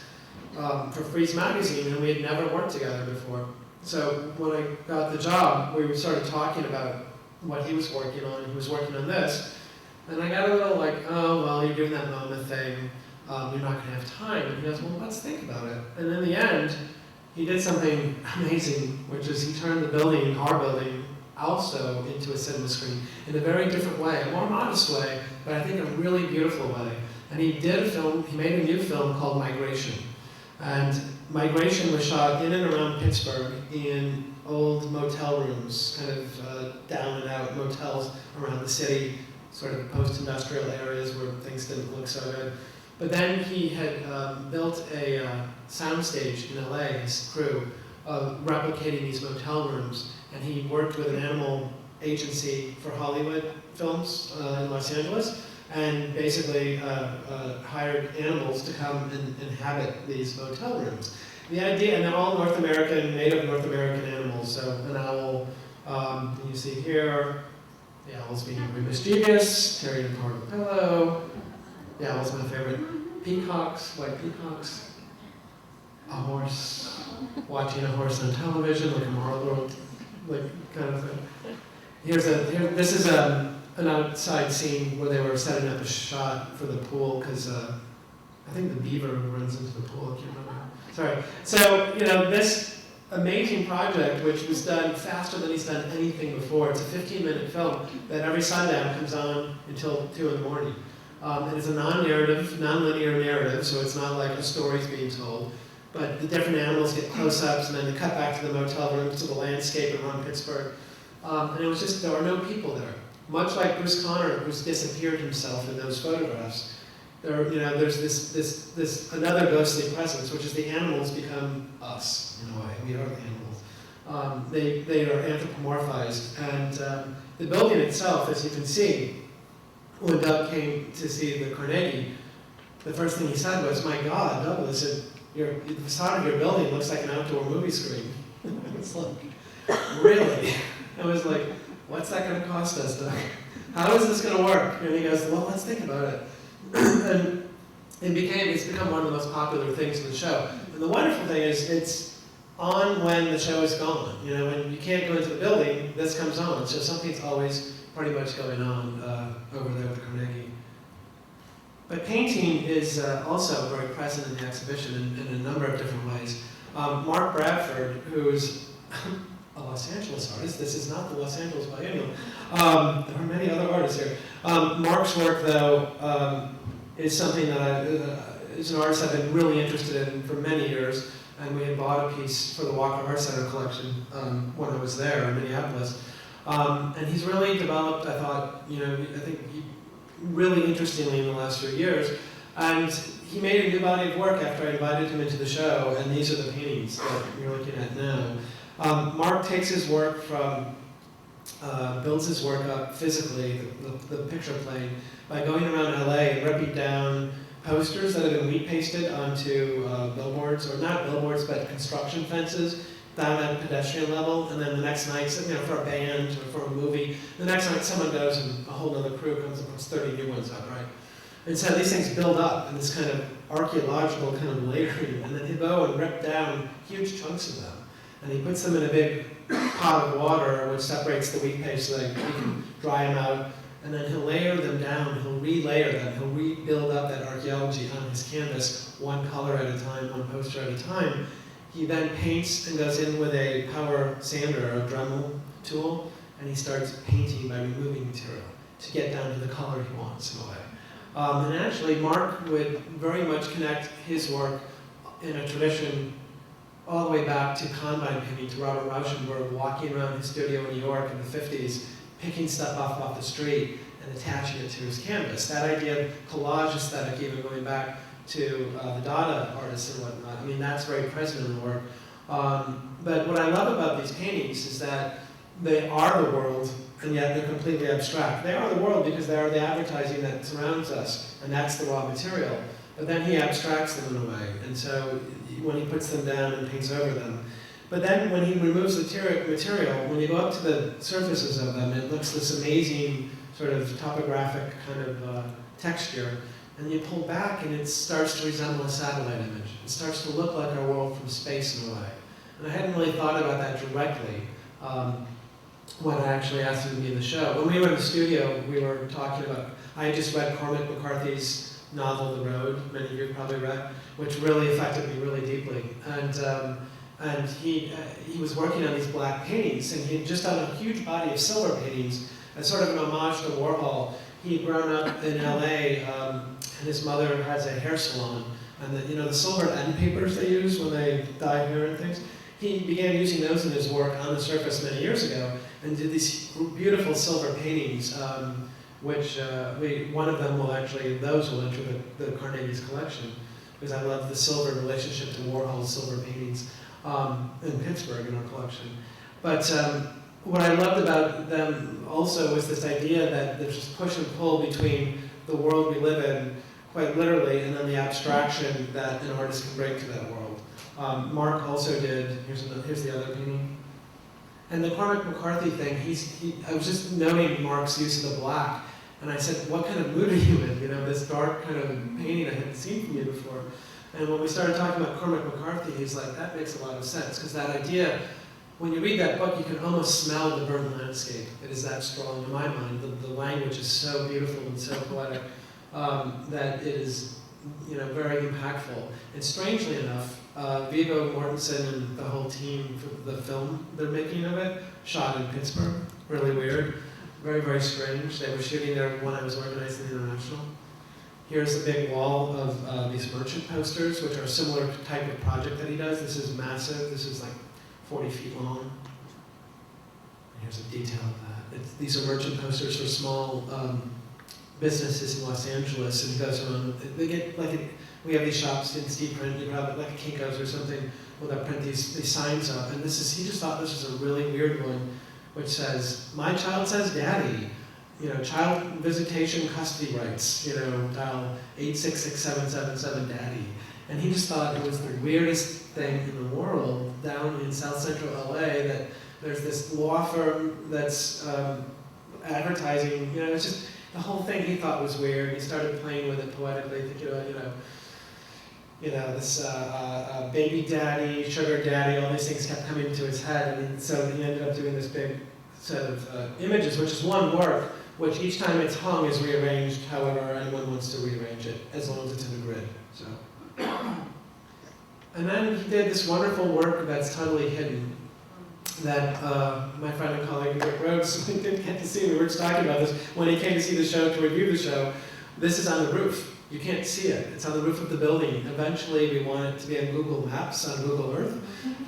for Frieze magazine, and we had never worked together before. So when I got the job, we started talking about what he was working on, and he was working on this. And I got a little like, oh, well, you're doing that MoMA thing. You're not going to have time. And he goes, well, let's think about it. And in the end, he did something amazing, which is he turned the building, our building, also into a cinema screen in a very different way, a more modest way, but I think a really beautiful way. And he did a film, he made a new film called Migration. And Migration was shot in and around Pittsburgh in old motel rooms, kind of down and out motels around the city, sort of post-industrial areas where things didn't look so good. But then he had built a soundstage in LA, his crew, replicating these motel rooms. And he worked with an animal agency for Hollywood films in Los Angeles, and basically hired animals to come and inhabit these motel rooms. The idea, and they're all North American, native North American animals. So an owl, you see here, the owl's being very mischievous, tearing apart a pillow. The owl's my favorite. Peacocks, white peacocks. A horse, watching a horse on television, like a moral world, like kind of thing. This is an outside scene where they were setting up a shot for the pool because I think the beaver runs into the pool. I can't remember. Sorry. So this amazing project, which was done faster than he's done anything before. It's a 15-minute film that every sundown comes on until 2 in the morning. It is a non-narrative, non-linear narrative, so it's not like a story's being told. But the different animals get close-ups, and then they cut back to the motel rooms, to the landscape around Pittsburgh. And it was just, there were no people there. Much like Bruce Conner, who's disappeared himself in those photographs. There's this another ghostly presence, which is the animals become us, in a way. We are the animals. They are anthropomorphized. And the building itself, as you can see, when Doug came to see the Carnegie, the first thing he said was, "My God, Douglas, the facade of your building looks like an outdoor movie screen." It's like, really? I was like, what's that going to cost us, Doug? How is this going to work? And he goes, well, let's think about it. And it's become one of the most popular things in the show. And the wonderful thing is, it's on when the show is gone. When you can't go into the building, this comes on. So something's always pretty much going on over there with Carnegie. But painting is also very present in the exhibition in a number of different ways. Mark Bradford, who's a Los Angeles artist, this is not the Los Angeles Biennial. There are many other artists here. Mark's work, though, is something that is an artist I've been really interested in for many years, and we had bought a piece for the Walker Art Center collection when I was there in Minneapolis. And he's really developed, I thought, I think really interestingly in the last few years. And he made a new body of work after I invited him into the show, and these are the paintings that you're looking at now. Mark takes his work from, builds his work up physically, the picture plane, by going around LA and ripping down posters that have been wheat pasted onto billboards, or not billboards, but construction fences down at pedestrian level. And then the next night, for a band or for a movie, the next night someone goes and a whole other crew comes and puts 30 new ones up, right? And so these things build up in this kind of archaeological kind of layering, and then he'll go and rip down huge chunks of them. And he puts them in a big pot of water, which separates the wheat paste so that he can dry them out. And then he'll layer them down, he'll relayer them, he'll rebuild up that archaeology on his canvas, one color at a time, one poster at a time. He then paints and goes in with a power sander or a Dremel tool, and he starts painting by removing material to get down to the color he wants in a way. And actually, Mark would very much connect his work in a tradition all the way back to Combine painting, to Robert Rauschenberg walking around his studio in New York in the 50s, picking stuff off the street and attaching it to his canvas. That idea of collage aesthetic, even going back to the Dada artists and whatnot, I mean, that's very present in the work. But what I love about these paintings is that they are the world, and yet they're completely abstract. They are the world because they are the advertising that surrounds us, and that's the raw material. But then he abstracts them in a way, and so when he puts them down and paints over them. But then when he removes the material, when you go up to the surfaces of them, it looks this amazing sort of topographic kind of texture. And you pull back and it starts to resemble a satellite image. It starts to look like our world from space in a way. And I hadn't really thought about that directly when I actually asked him to be in the show. When we were in the studio, we were talking about, I had just read Cormac McCarthy's novel, The Road, many of you probably read, which really affected me really deeply. And he was working on these black paintings, and he had just done a huge body of silver paintings as sort of an homage to Warhol. He had grown up in LA, and his mother has a hair salon, and the silver end papers they use when they dye hair and things. He began using those in his work on the surface many years ago, and did these beautiful silver paintings, which one of them will actually, those will enter the Carnegie's collection, because I love the silver relationship to Warhol's silver paintings in Pittsburgh in our collection. But what I loved about them also was this idea that there's this push and pull between the world we live in, quite literally, and then the abstraction that an artist can bring to that world. Mark also did, here's the other painting. And the Cormac McCarthy thing, I was just noting Mark's use of the black, and I said, what kind of mood are you in? This dark kind of painting I hadn't seen from you before. And when we started talking about Cormac McCarthy, he's like, that makes a lot of sense, because that idea, when you read that book, you can almost smell the burnt landscape. It is that strong in my mind. The language is so beautiful and so poetic that it is, very impactful. And strangely enough, Viggo Mortensen and the whole team for the film they're making of it shot in Pittsburgh. Really weird, very, very strange. They were shooting there when I was organizing the International. Here's the big wall of these merchant posters, which are a similar type of project that he does. This is massive. This is like 40 feet long. Here's a detail of that. These are merchant posters for small businesses in Los Angeles, and he goes around. They get like we have these shops in Steve Print. You grab it like a Kinko's or something. Well, they'll print these signs up, and he just thought this was a really weird one, which says, "My child says, Daddy." Child visitation custody rights. Dial 866-777 Daddy. And he just thought it was the weirdest thing in the world down in South Central LA that there's this law firm that's advertising. It's just the whole thing he thought was weird. He started playing with it poetically, thinking about this baby daddy, sugar daddy, all these things kept coming into his head, and so he ended up doing this big set of images, which is one work, which each time it's hung is rearranged however anyone wants to rearrange it, as long as it's in a grid. So, and then he did this wonderful work that's totally hidden, that my friend and colleague Rick Rhodes didn't get to see. We were just talking about this when he came to see the show, to review the show. This is on the roof. You can't see it. It's on the roof of the building. Eventually, we want it to be on Google Maps, on Google Earth.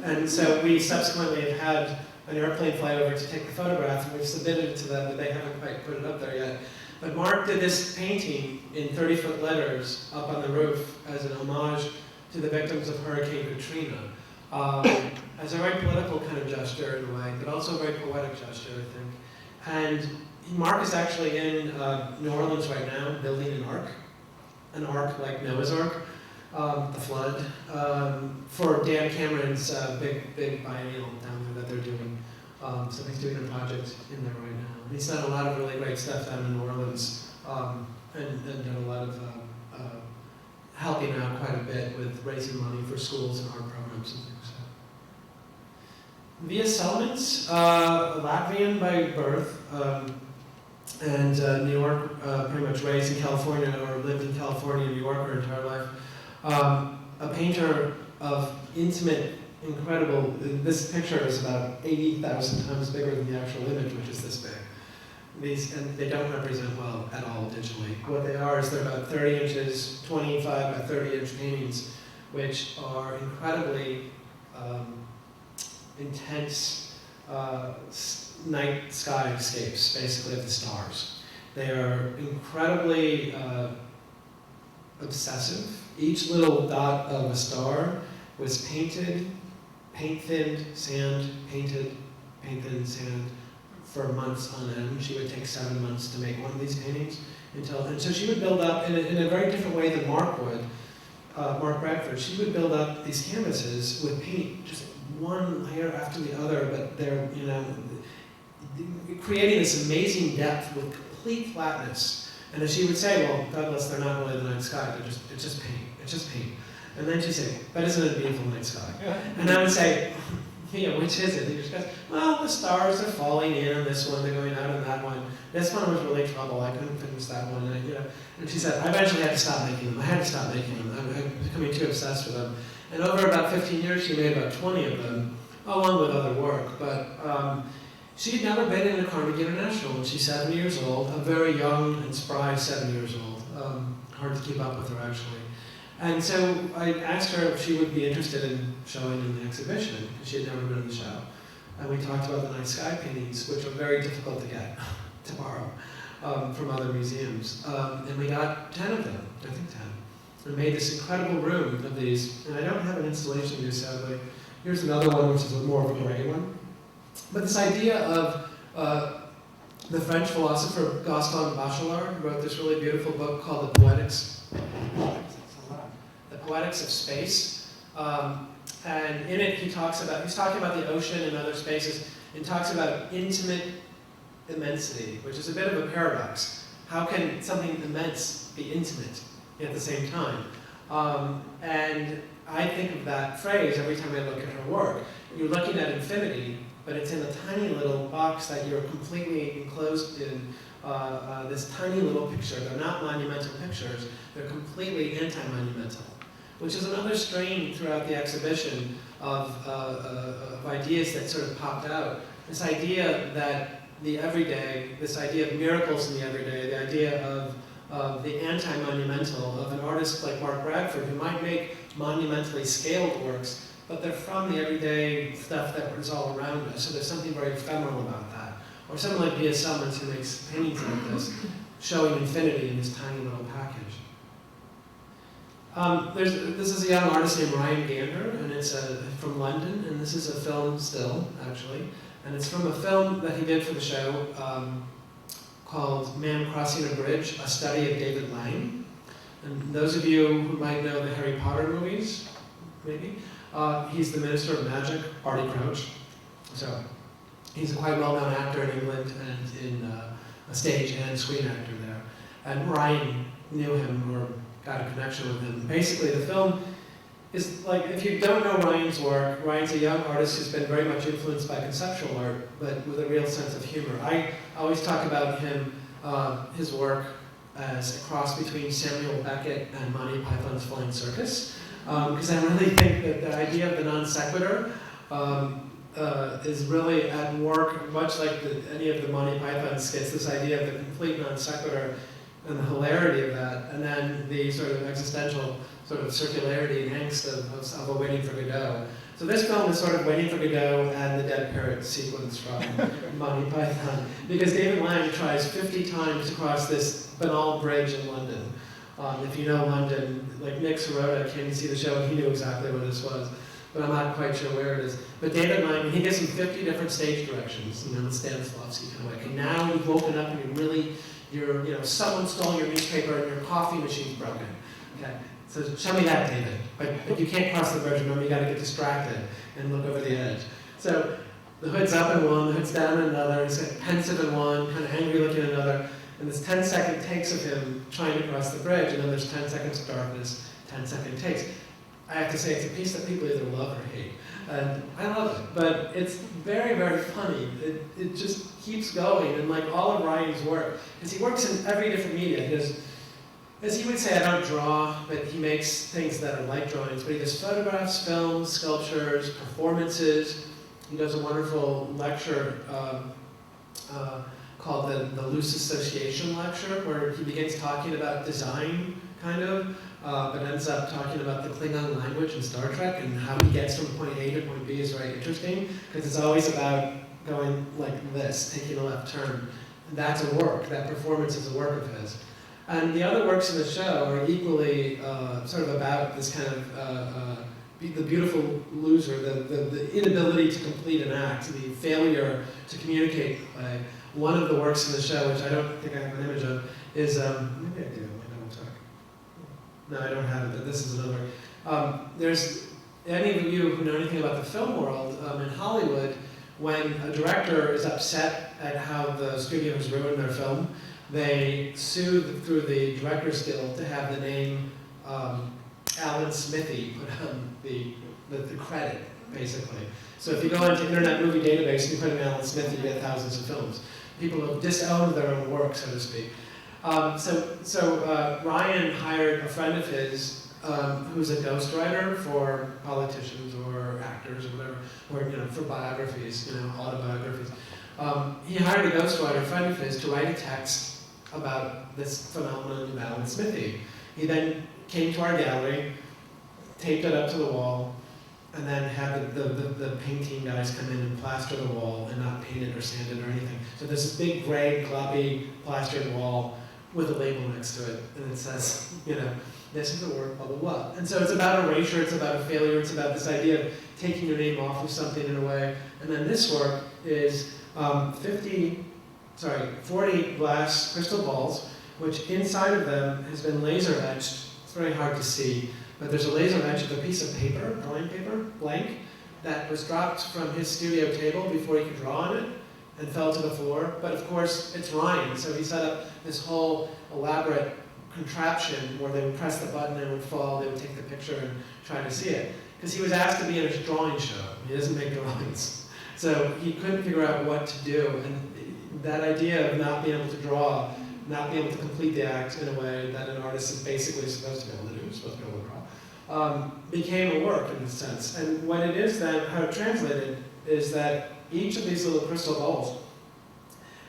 And so we subsequently have had an airplane fly over to take the photograph, and we've submitted it to them, but they haven't quite put it up there yet. But Mark did this painting in 30-foot letters up on the roof as an homage to the victims of Hurricane Katrina. As a very political kind of gesture in a way, but also a very poetic gesture, I think. And Mark is actually in New Orleans right now, building an ark like Noah's Ark, the flood, for Dan Cameron's big biennial down there that they're doing. So he's doing a project in there right now. He's done a lot of really great stuff down in New Orleans, and done a lot of helping out quite a bit with raising money for schools and art programs and things. Via Selmans, Latvian by birth, and New York, pretty much raised in California or lived in California and New York her entire life. A painter of intimate, incredible, this picture is about 80,000 times bigger than the actual image, which is this big. And they don't represent well at all digitally. What they are is they're about 30 inches, 25 by 30 inch paintings, which are incredibly intense night skyscapes, basically, of the stars. They are incredibly obsessive. Each little dot of a star was painted, paint-thinned, sand, painted, paint-thinned, sand, for months on end. She would take 7 months to make one of these paintings. And so she would build up, in a very different way than Mark would, Mark Bradford, she would build up these canvases with paint, just one layer after the other, but they're, creating this amazing depth with complete flatness. And as she would say, well, Douglas, they're not really the night sky, it's just paint. And then she'd say, but isn't it a beautiful night sky? Yeah. And I would say, which is it? And she goes, well, the stars are falling in on this one, they're going out on that one. This one was really trouble, I couldn't finish that one. And she said, I eventually had to stop making them. I had to stop making them. I'm becoming too obsessed with them. And over about 15 years, she made about 20 of them, along with other work. But she had never been in a Carnegie International, and she's 70 years old, a very young and spry 7 years old. Hard to keep up with her, actually. And so I asked her if she would be interested in showing in the exhibition, because she had never been in the show. And we talked about the night sky paintings, which are very difficult to get, to borrow, from other museums. And we got 10 of them, I think 10. We made this incredible room of these, and I don't have an installation here, sadly. Here's another one, which is more of a gray one. But this idea of the French philosopher Gaston Bachelard wrote this really beautiful book called The Poetics of Space. And in it he's talking about the ocean and other spaces, and talks about intimate immensity, which is a bit of a paradox. How can something immense be intimate at the same time? And I think of that phrase every time I look at her work. You're looking at infinity, but it's in a tiny little box that you're completely enclosed in, this tiny little picture. They're not monumental pictures, they're completely anti-monumental, which is another strain throughout the exhibition of ideas that sort of popped out. This idea that the everyday, this idea of miracles in the everyday, the idea of the anti-monumental, of an artist like Mark Bradford, who might make monumentally scaled works, but they're from the everyday stuff that is all around us. So there's something very ephemeral about that. Or someone like V.S. Summers, who makes paintings like this, showing infinity in this tiny little package. This is a young artist named Ryan Gander, and it's from London, and this is a film still, actually. And it's from a film that he did for the show called Man Crossing a Bridge, a study of David Lang. And those of you who might know the Harry Potter movies, maybe, he's the Minister of Magic, Barty Crouch. So he's a quite well-known actor in England and in a stage and screen actor there. And Ryan knew him or got a connection with him. Basically, the film is like, if you don't know Ryan's work, Ryan's a young artist who's been very much influenced by conceptual art, but with a real sense of humor. I always talk about him, his work, as a cross between Samuel Beckett and Monty Python's Flying Circus, because I really think that the idea of the non sequitur is really at work, much like any of the Monty Python skits, this idea of the complete non sequitur and the hilarity of that, and then the sort of existential sort of circularity and angst of a Waiting for Godot. So this film is sort of Waiting for Godot and the Dead Parrot sequence from Monty Python, because David Lang tries 50 times to cross this banal bridge in London. If you know London, like Nick Sirota came to see the show and he knew exactly where this was, but I'm not quite sure where it is. But David Lang, he gives him 50 different stage directions, the Stanislavski kind of way. And now you've woken up and someone stole your newspaper and your coffee machine's broken. Okay, so show me that, David. But you can't cross the bridge, remember, you gotta get distracted and look over the edge. So the hood's up in one, the hood's down in another, he's kind of pensive in one, kind of angry looking in another, and there's 10-second takes of him trying to cross the bridge, and then there's 10 seconds of darkness, 10-second takes. I have to say, it's a piece that people either love or hate. And I love it, but it's very, very funny. It just keeps going, and like all of Ryan's work, because he works in every different media. He does, as he would say, I don't draw, but he makes things that are like drawings, but he does photographs, films, sculptures, performances. He does a wonderful lecture called the Loose Association Lecture, where he begins talking about design, kind of, but ends up talking about the Klingon language in Star Trek, and how he gets from point A to point B is very interesting, because it's always about going like this, taking a left turn. And that's a work, that performance is a work of his. And the other works in the show are equally sort of about this kind of, the beautiful loser, the inability to complete an act, the failure to communicate. One of the works in the show, which I don't think I have an image of, is, maybe I do, no, I don't have it, but this is another. There's any of you who know anything about the film world, in Hollywood, when a director is upset at how the studio has ruined their film, they sue through the Directors Guild to have the name Alan Smithy put on the credit, basically. So if you go into Internet Movie Database and you put in Alan Smithy, you get thousands of films. People have disowned their own work, so to speak. So Ryan hired a friend of his who's a ghostwriter for politicians or actors or whatever, or for biographies, autobiographies. He hired a ghostwriter, a friend of his, to write a text about this phenomenon of Alan Smithy. He then came to our gallery, taped it up to the wall, and then had the painting guys come in and plaster the wall and not paint it or sand it or anything. So there's this big gray, gloppy, plastered wall with a label next to it, and it says, this is the work, blah, blah, blah. And so it's about erasure, it's about a failure, it's about this idea of taking your name off of something in a way. And then this work is 40 glass crystal balls, which inside of them has been laser etched. It's very hard to see, but there's a laser etch of a piece of paper, drawing paper, blank, that was dropped from his studio table before he could draw on it and fell to the floor. But of course, it's Ryan, so he set up this whole elaborate contraption where they would press the button and it would fall, they would take the picture and try to see it. Because he was asked to be in a drawing show. He doesn't make drawings. So he couldn't figure out what to do. And that idea of not being able to draw, not being able to complete the act in a way that an artist is basically supposed to be able to do, supposed to be able to became a work in a sense. And what it is then, how it translated, is that each of these little crystal balls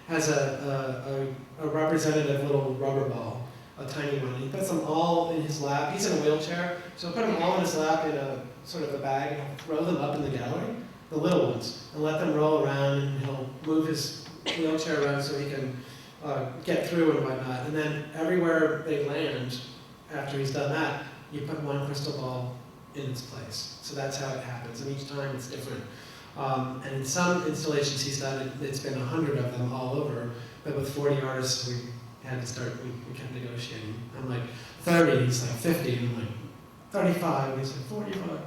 has a representative little rubber ball, a tiny one. He puts them all in his lap. He's in a wheelchair, so he'll put them all in his lap in a sort of a bag and throw them up in the gallery, the little ones, and let them roll around, and he'll move his wheelchair around so he can get through and whatnot. And then everywhere they land, after he's done that, you put one crystal ball in its place. So that's how it happens, and each time it's different. And in some installations he's done, it's been 100 of them all over, but with 40 artists, we had to start, we kept negotiating. I'm like, 30, he's like 50, and I'm like, 35, and he's like 45.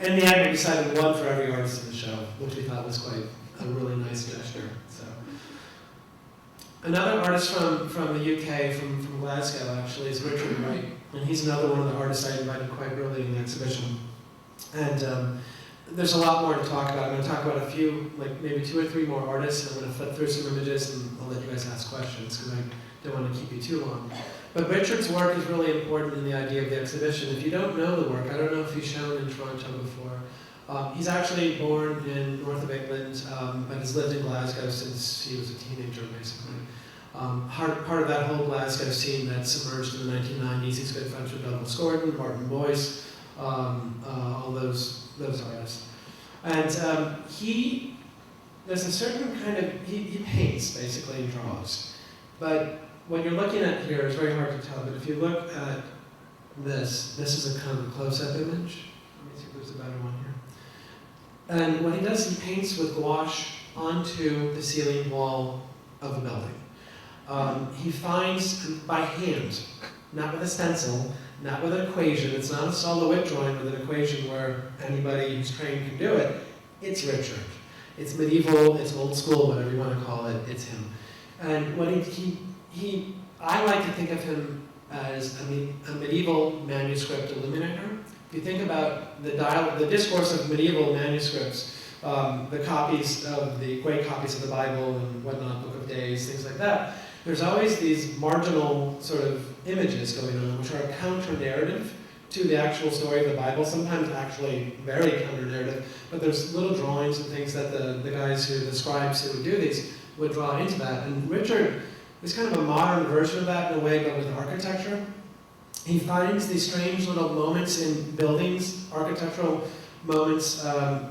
In the end, we decided one for every artist in the show, which we thought was quite a really nice gesture. So, another artist from the UK, from Glasgow actually, is Richard Wright, and he's another one of the artists I invited quite early in the exhibition. And there's a lot more to talk about. I'm going to talk about a few, like maybe 2 or 3 more artists, and I'm going to flip through some images, and I'll let you guys ask questions because I don't want to keep you too long. But Richard's work is really important in the idea of the exhibition. If you don't know the work, I don't know if he's shown in Toronto before. He's actually born in north of England, but has lived in Glasgow since he was a teenager, basically. Part of that whole Glasgow scene that submerged in the 1990s. He's good friends with Douglas Gordon, Martin Boyce, all those artists. And there's a certain kind of, he paints basically and draws. But what you're looking at here is very hard to tell, but if you look at this is a kind of a close-up image. Let me see if there's a better one here. And what he does, he paints with gouache onto the ceiling wall of a building. He finds, by hand, not with a stencil, not with an equation. It's not a silhouette drawing with an equation where anybody who's trained can do it. It's Richard. It's medieval, it's old school, whatever you want to call it, it's him. And what I like to think of him as a medieval manuscript illuminator. If you think about the discourse of medieval manuscripts, the copies of the great copies of the Bible and whatnot, Book of Days, things like that, there's always these marginal sort of images going on, which are counter-narrative to the actual story of the Bible, sometimes actually very counter-narrative, but there's little drawings and things that the scribes who would do these would draw into that. And Richard is kind of a modern version of that in a way, but with architecture. He finds these strange little moments in buildings, architectural moments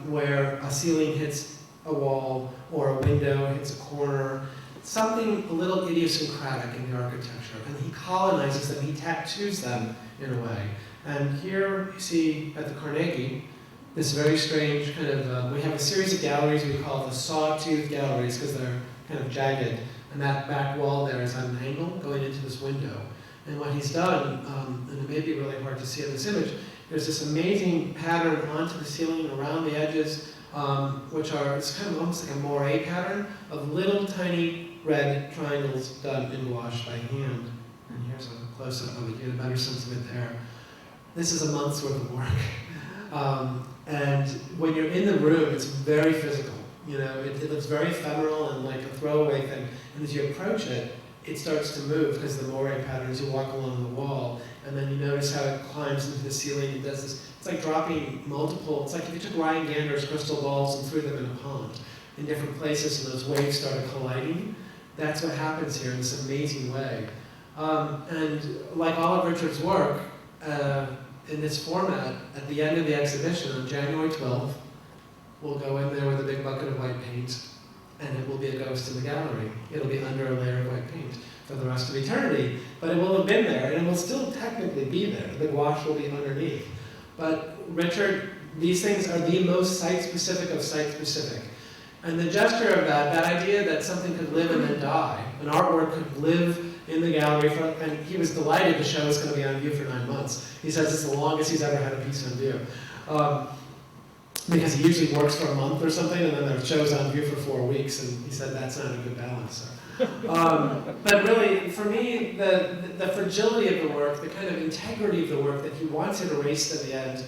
where a ceiling hits a wall or a window hits a corner, something a little idiosyncratic in the architecture. And he colonizes them, he tattoos them in a way. And here you see at the Carnegie, this very strange kind of, we have a series of galleries we call the Sawtooth Galleries because they're kind of jagged. And that back wall there is at an angle going into this window. And what he's done, and it may be really hard to see in this image, there's this amazing pattern onto the ceiling around the edges, which are, it's kind of almost like a moire pattern of little tiny red triangles done in gouache by hand. And here's a close-up of it, you get a better sense of it there. This is a month's worth of work. And when you're in the room, it's very physical. You know, it looks very ephemeral and like a throwaway thing. And as you approach it, it starts to move because the moire patterns, you walk along the wall, and then you notice how it climbs into the ceiling. It does this, it's like dropping multiple, it's like if you took Ryan Gander's crystal balls and threw them in a pond in different places and those waves started colliding. That's what happens here in this amazing way. And like all of Richard's work, in this format, at the end of the exhibition on January 12th, we'll go in there with a big bucket of white paint, and it will be a ghost in the gallery. It'll be under a layer of white paint for the rest of eternity, but it will have been there, and it will still technically be there. The gouache will be underneath. But Richard, these things are the most site-specific of site-specific. And the gesture of that idea that something could live and then die, an artwork could live in the gallery, and he was delighted the show was going to be on view for 9 months. He says it's the longest he's ever had a piece on view. Because he usually works for a month or something, and then the show's on view for 4 weeks, and he said that's not a good balance. But really, for me, the fragility of the work, the kind of integrity of the work that he wants it erased at the end,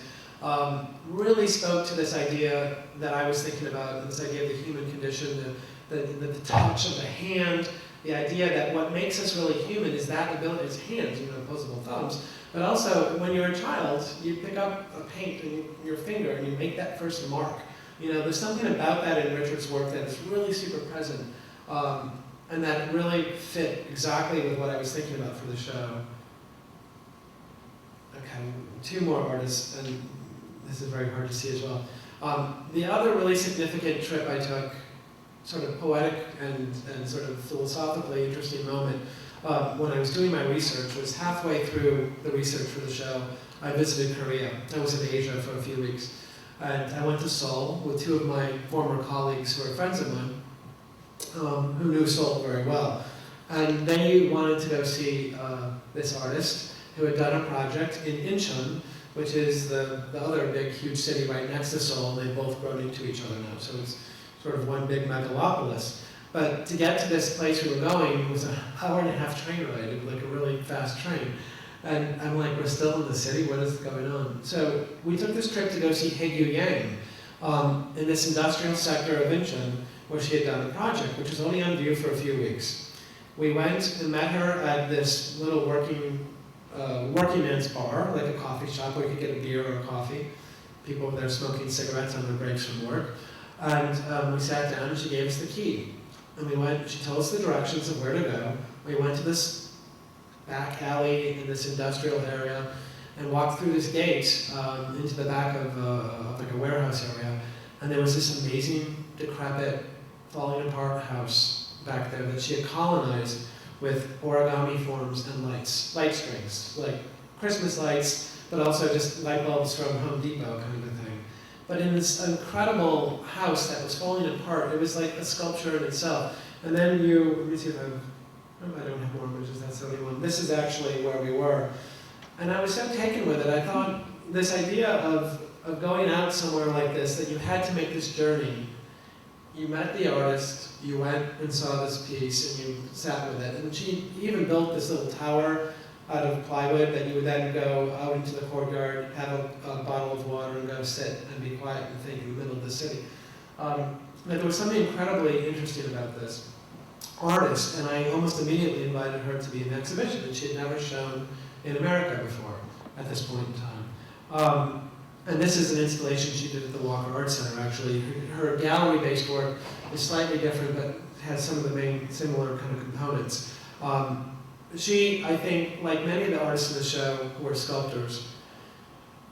really spoke to this idea that I was thinking about, this idea of the human condition, the touch of the hand, The idea that what makes us really human is that ability, it's hands, opposable thumbs, but also when you're a child, you pick up a paint in your finger and you make that first mark. There's something about that in Richard's work that is really super present, and that really fit exactly with what I was thinking about for the show. Okay, 2 more artists, and this is very hard to see as well. The other really significant trip I took, sort of poetic and sort of philosophically interesting moment, when I was doing my research, was halfway through the research for the show. I visited Korea. I was in Asia for a few weeks. And I went to Seoul with 2 of my former colleagues who are friends of mine, who knew Seoul very well. And they wanted to go see this artist who had done a project in Incheon, which is the other big, huge city right next to Seoul. They've both grown into each other now, so it's sort of one big megalopolis. But to get to this place we were going was an hour-and-a-half train ride. It was like a really fast train. And I'm like, we're still in the city? What is going on? So we took this trip to go see Haegyu Yang in this industrial sector of Incheon, where she had done a project, which was only on view for a few weeks. We went and met her at this little working man's bar, like a coffee shop where you could get a beer or a coffee. People were there smoking cigarettes on their breaks from work. And we sat down and she gave us the key. And we went, she told us the directions of where to go. We went to this back alley in this industrial area and walked through this gate into the back of like a warehouse area. And there was this amazing, decrepit, falling apart house back there that she had colonized with origami forms and light strings, like Christmas lights, but also just light bulbs from Home Depot kind of a thing. But in this incredible house that was falling apart, it was like a sculpture in itself. And then let me see if I don't have more images, that's the only one. This is actually where we were. And I was so taken with it. I thought this idea of going out somewhere like this, that you had to make this journey. You met the artist, you went and saw this piece, and you sat with it. And she even built this little tower out of plywood that you would then go out into the courtyard, have a bottle of water, and go sit and be quiet and think in the middle of the city. But there was something incredibly interesting about this artist, and I almost immediately invited her to be in the exhibition that she had never shown in America before at this point in time. And this is an installation she did at the Walker Art Center, actually. Her gallery-based work is slightly different, but has some of the main similar kind of components. She, I think, like many of the artists in the show who are sculptors,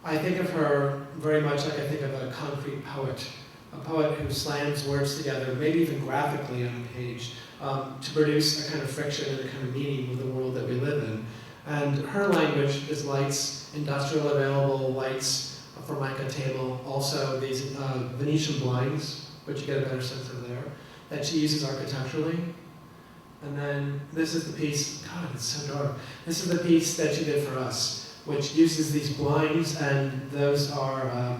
I think of her very much like I think of a concrete poet, a poet who slams words together, maybe even graphically on a page, to produce a kind of friction and a kind of meaning with the world that we live in. And her language is lights, industrial available lights, a Formica table, also these Venetian blinds, which you get a better sense of there, that she uses architecturally. And then this is the piece, God, it's so dark. This is the piece that she did for us, which uses these blinds, and those are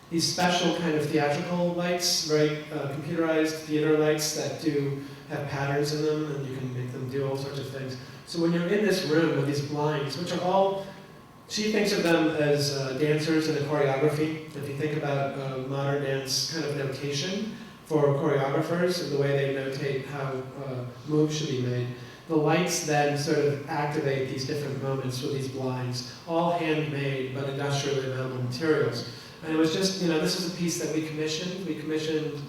these special kind of theatrical lights, very computerized theater lights that do have patterns in them, and you can make them do all sorts of things. So when you're in this room with these blinds, which are all, she thinks of them as dancers in a choreography. If you think about modern dance kind of notation for choreographers and the way they notate how moves should be made, the lights then sort of activate these different moments with these blinds, all handmade but industrially available materials. And it was just, this is a piece that we commissioned. We commissioned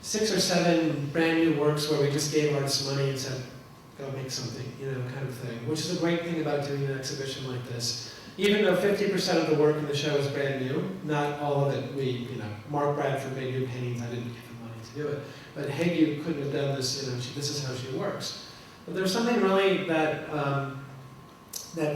6 or 7 brand new works where we just gave artists money and said, go make something, kind of thing. Which is a great thing about doing an exhibition like this. Even though 50% of the work in the show is brand new, not all of it Mark Bradford made new paintings, I didn't give him money to do it. But Haegyu couldn't have done this, this is how she works. But there's something really that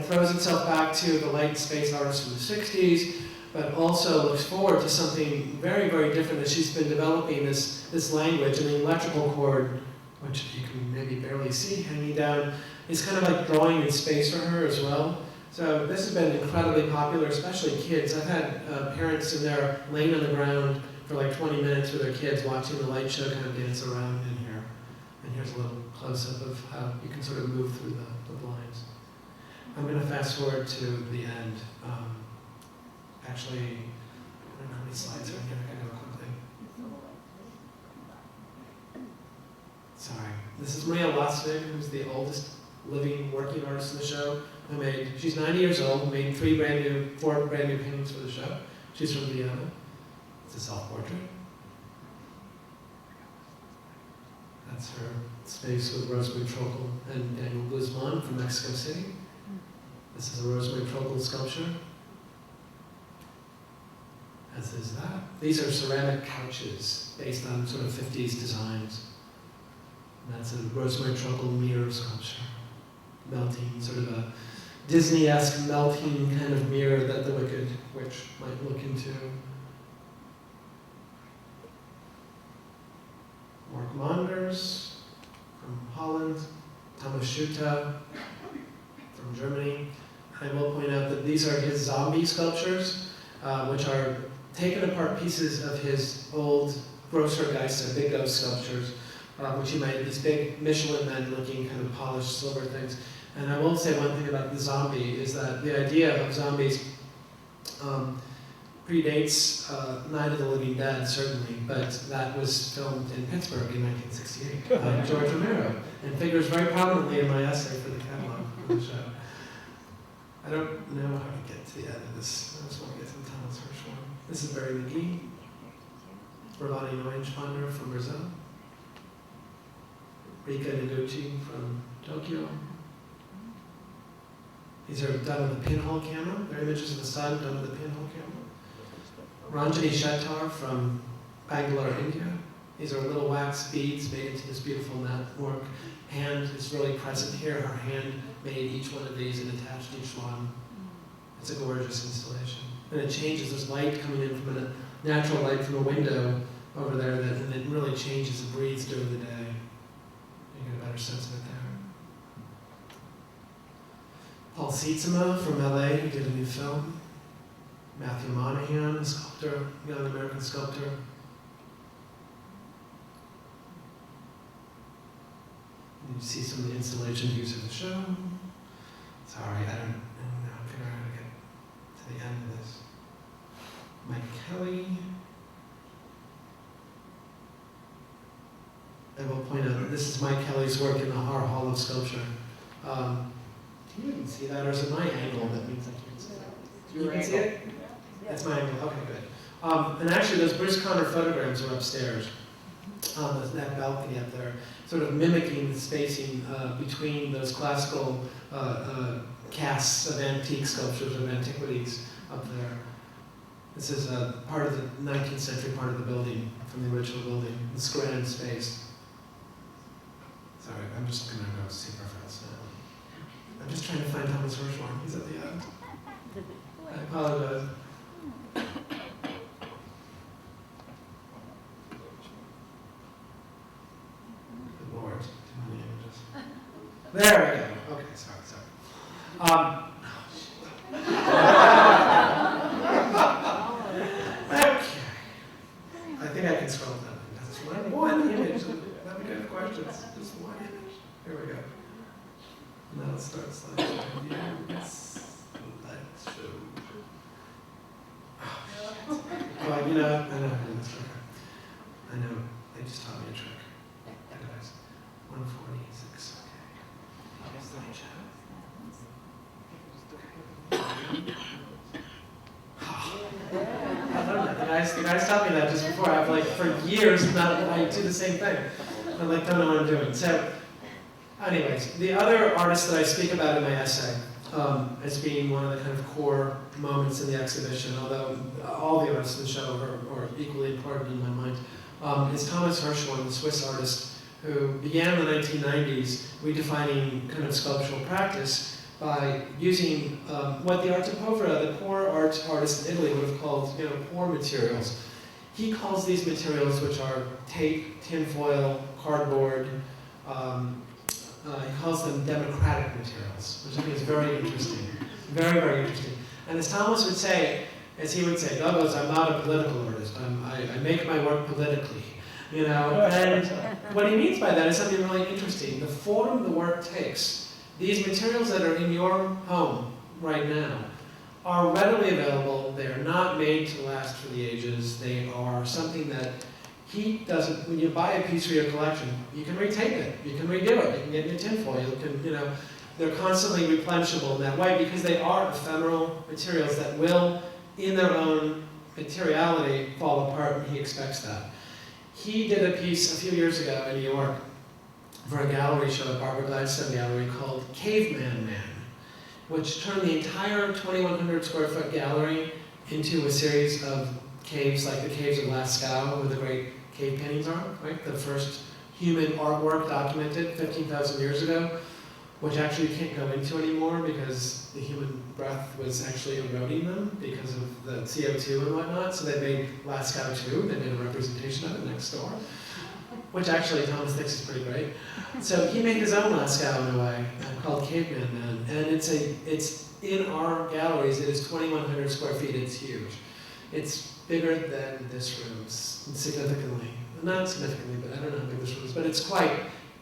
throws itself back to the light and space artists from the 60s, but also looks forward to something very, very different that she's been developing, this language, and the electrical cord, which you can maybe barely see hanging down, is kind of like drawing in space for her as well. So this has been incredibly popular, especially kids. I've had parents in there laying on the ground for like 20 minutes with their kids watching the light show kind of dance around in here. And here's a little close-up of how you can sort of move through the blinds. I'm going to fast forward to the end. Actually, I don't know how many slides are in here. I can go quickly. sorry. This is Maria Lasvig, who's the oldest living working artist in the show. She's 90 years old, made 4 brand new paintings for the show. She's from Vienna. It's a self-portrait. That's her space with Rosemary Trokel and Daniel Guzman from Mexico City. This is a Rosemary Trokel sculpture. As is that. These are ceramic couches based on sort of 50s designs. And that's a Rosemary Trokel mirror sculpture. Melting, sort of a Disney-esque melting kind of mirror that the Wicked Witch might look into. Mark Monders from Holland, Thomas Schutte from Germany. I will point out that these are his zombie sculptures, which are taken apart pieces of his old Grosser Geister, big ghost sculptures, which he made, these big Michelin men looking kind of polished silver things. And I will say one thing about the zombie is that the idea of zombies predates Night of the Living Dead, certainly, but that was filmed in Pittsburgh in 1968 by George Romero, and figures very prominently in my essay for the catalog for the show. I don't know how to get to the end of this. I just want to get to the Thomas Hirschhorn. This is Barry Mcgee, Rivane Neuenschwander from Brazil, Rika Noguchi from Tokyo. These are done with a pinhole camera. They're images of the sun done with a pinhole camera. Ranjani Shettar from Bangalore, India. These are little wax beads made into this beautiful network. Hand is really present here. Her hand made each one of these and attached each one. It's a gorgeous installation. And it changes. There's light coming in from a natural light from a window over there, and it really changes and breathes during the day. You get a better sense of it there. Paul Sietsema from LA, who did a new film. Matthew Monahan, a sculptor, young American sculptor. And you see some of the installation views of the show. Sorry, I don't know how to figure out how to get to the end of this. Mike Kelly. I will point out that this is Mike Kelly's work in the Har Hall of Sculpture. Can you even see that, or is it my angle that means I can't see that? You can see it? That's my angle, okay, good. And actually those Bruce Conner photograms are upstairs, on that balcony up there, sort of mimicking the spacing between those classical casts of antique sculptures of antiquities up there. This is part of the 19th century part of the building, from the original building, this grand space. Sorry, I'm just going to go super fast now. I'm just trying to find Thomas Hirschhorn. He's at the end. I apologize. Good Lord, too many images. There we go. Okay, sorry. Okay. I think I can scroll down. That's one image. Let me get questions. Just one image. Here we go. Now it starts like yes, let's show. Oh, shit. Oh, you know, I know. They just taught me a trick. Hey guys, 146. Okay. Here's the chat. I love that. The guys taught me that just before. I've like for years I do the same thing. I like don't know what I'm doing. So. Anyways, the other artist that I speak about in my essay as being one of the kind of core moments in the exhibition, although all the artists in the show are equally important in my mind, is Thomas Hirschhorn, the Swiss artist who began in the 1990s redefining kind of sculptural practice by using what the arte povera, the poor art artists in Italy would have called, poor materials. He calls these materials, which are tape, tinfoil, cardboard, he calls them democratic materials, which I think is very interesting, very, very interesting. And as Thomas would say, Douglas, I'm not a political artist. I make my work politically, And what he means by that is something really interesting. The form the work takes, these materials that are in your home right now, are readily available. They are not made to last for the ages. They are something that He doesn't, when you buy a piece for your collection, you can retape it, you can redo it, you can get new tinfoil, you can, you know, they're constantly replenishable in that way because they are ephemeral materials that will, in their own materiality, fall apart, and he expects that. He did a piece a few years ago in New York for a gallery show at Barbara Gladstone Gallery called Caveman Man, which turned the entire 2,100 square foot gallery into a series of caves, like the caves of Lascaux, where the great cave paintings are, right? The first human artwork documented 15,000 years ago, which actually you can't go into anymore because the human breath was actually eroding them because of the CO2 and whatnot. So they made Lascaux 2, they made a representation of it next door, which actually Thomas thinks is pretty great. So he made his own Lascaux in a way, called Caveman Man, and it's in our galleries. It is 2,100 square feet. It's huge. It's bigger than this room, significantly. Not significantly, but I don't know how big this room is. But it's quite.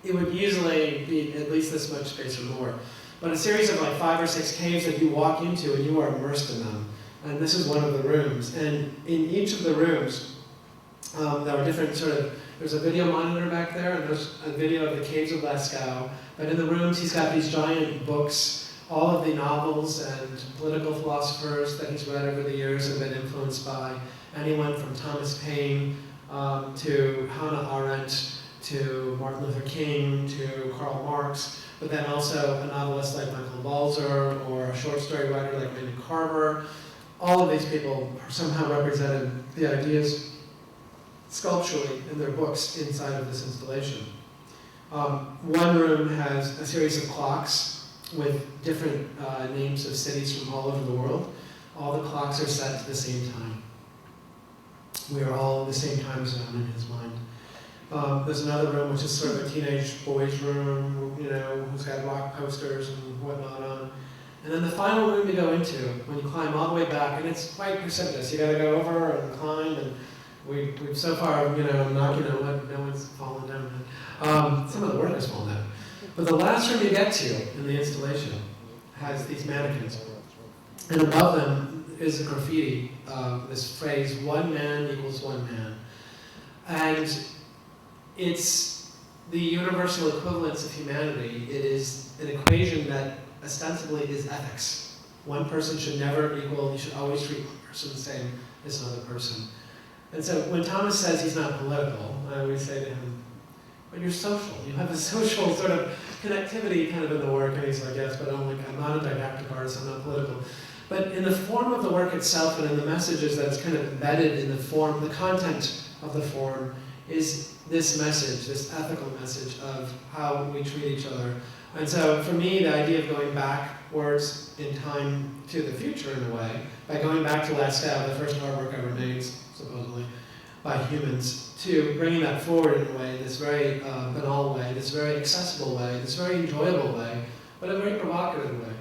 It would usually be at least this much space or more. But a series of like 5 or 6 caves that you walk into and you are immersed in them. And this is one of the rooms. And in each of the rooms, there are different sort of. There's a video monitor back there, and there's a video of the caves of Lascaux. But in the rooms, he's got these giant books. All of the novels and political philosophers that he's read over the years have been influenced by. Anyone from Thomas Paine to Hannah Arendt to Martin Luther King to Karl Marx, but then also a novelist like Michael Balzer or a short story writer like Raymond Carver. All of these people somehow represented the ideas sculpturally in their books inside of this installation. One room has a series of clocks with different names of cities from all over the world. All the clocks are set to the same time. We are all in the same time zone in his mind. There's another room which is sort of a teenage boys' room, you know, who's got rock posters and whatnot on. And then the final room you go into, when you climb all the way back, and it's quite precipitous. You gotta go over and climb, and we've so far, you know, knocking on wood, no one's fallen down. Some of the work has fallen down. But the last room you get to in the installation has these mannequins. And above them is a graffiti, this phrase, "one man equals one man." And it's the universal equivalence of humanity. It is an equation that ostensibly is ethics. One person should never equal, you should always treat one person the same as another person. And so when Thomas says he's not political, I always say to him, but you're social. You have a social sort of connectivity kind of in the work. And he's like, yes, but I'm not a didactic artist, I'm not political. But in the form of the work itself and in the messages that's kind of embedded in the form, the content of the form is this message, this ethical message of how we treat each other. And so for me, the idea of going backwards in time to the future in a way, by going back to Lascaux, the first artwork ever made, supposedly, by humans, to bringing that forward in a way, this very banal way, this very accessible way, this very enjoyable way, but a very provocative way,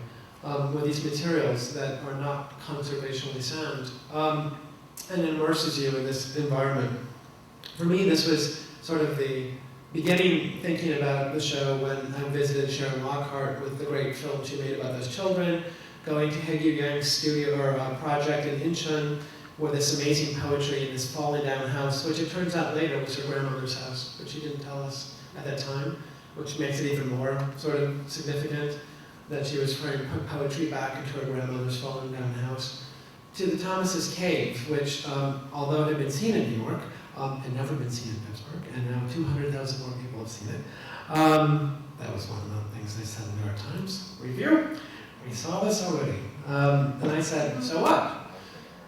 with these materials that are not conservationally sound, and immerses you in this environment. For me, this was sort of the beginning thinking about the show when I visited Sharon Lockhart with the great film she made about those children, going to Hegyu Yang's studio or project in Incheon, where this amazing poetry in this falling down house, which it turns out later was her grandmother's house, but she didn't tell us at that time, which makes it even more sort of significant that she was trying to put poetry back into her grandmother's falling down house. To the Thomas's Cave, which, although it had been seen in New York, had never been seen in Pittsburgh, and now 200,000 more people have seen it. That was one of the things they said in the New York Times review. We saw this already. And I said, so what?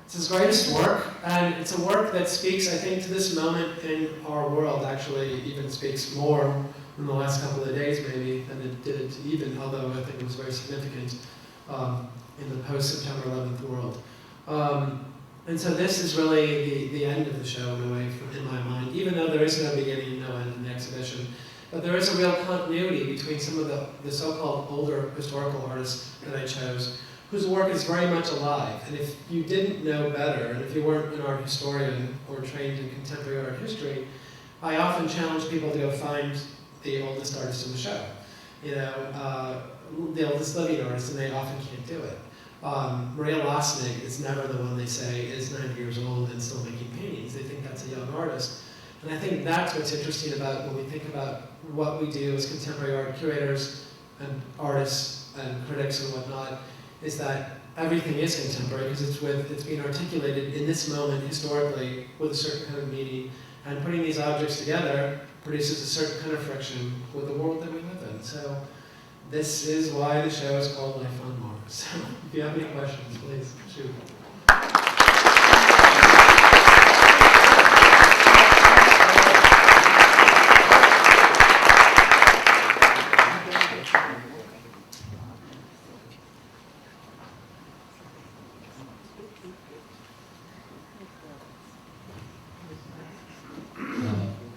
It's his greatest work, and it's a work that speaks, I think, to this moment in our world. Actually, even speaks more in the last couple of days, maybe, than it did even, although I think it was very significant in the post-September 11th world. And so this is really the end of the show, in a way, in my mind, even though there is no beginning, no end in the exhibition. But there is a real continuity between some of the so-called older historical artists that I chose, whose work is very much alive. And if you didn't know better, and if you weren't an art historian or trained in contemporary art history, I often challenge people to go find the oldest artist in the show. You know, the oldest living artist, and they often can't do it. Maria Lasnik is never the one they say is 90 years old and still making paintings. They think that's a young artist. And I think that's what's interesting about when we think about what we do as contemporary art curators and artists and critics and whatnot, is that everything is contemporary because it's being articulated in this moment historically with a certain kind of meaning, and putting these objects together produces a certain kind of friction with the world that we live in. So this is why the show is called Life on Mars. So if you have any questions, please shoot.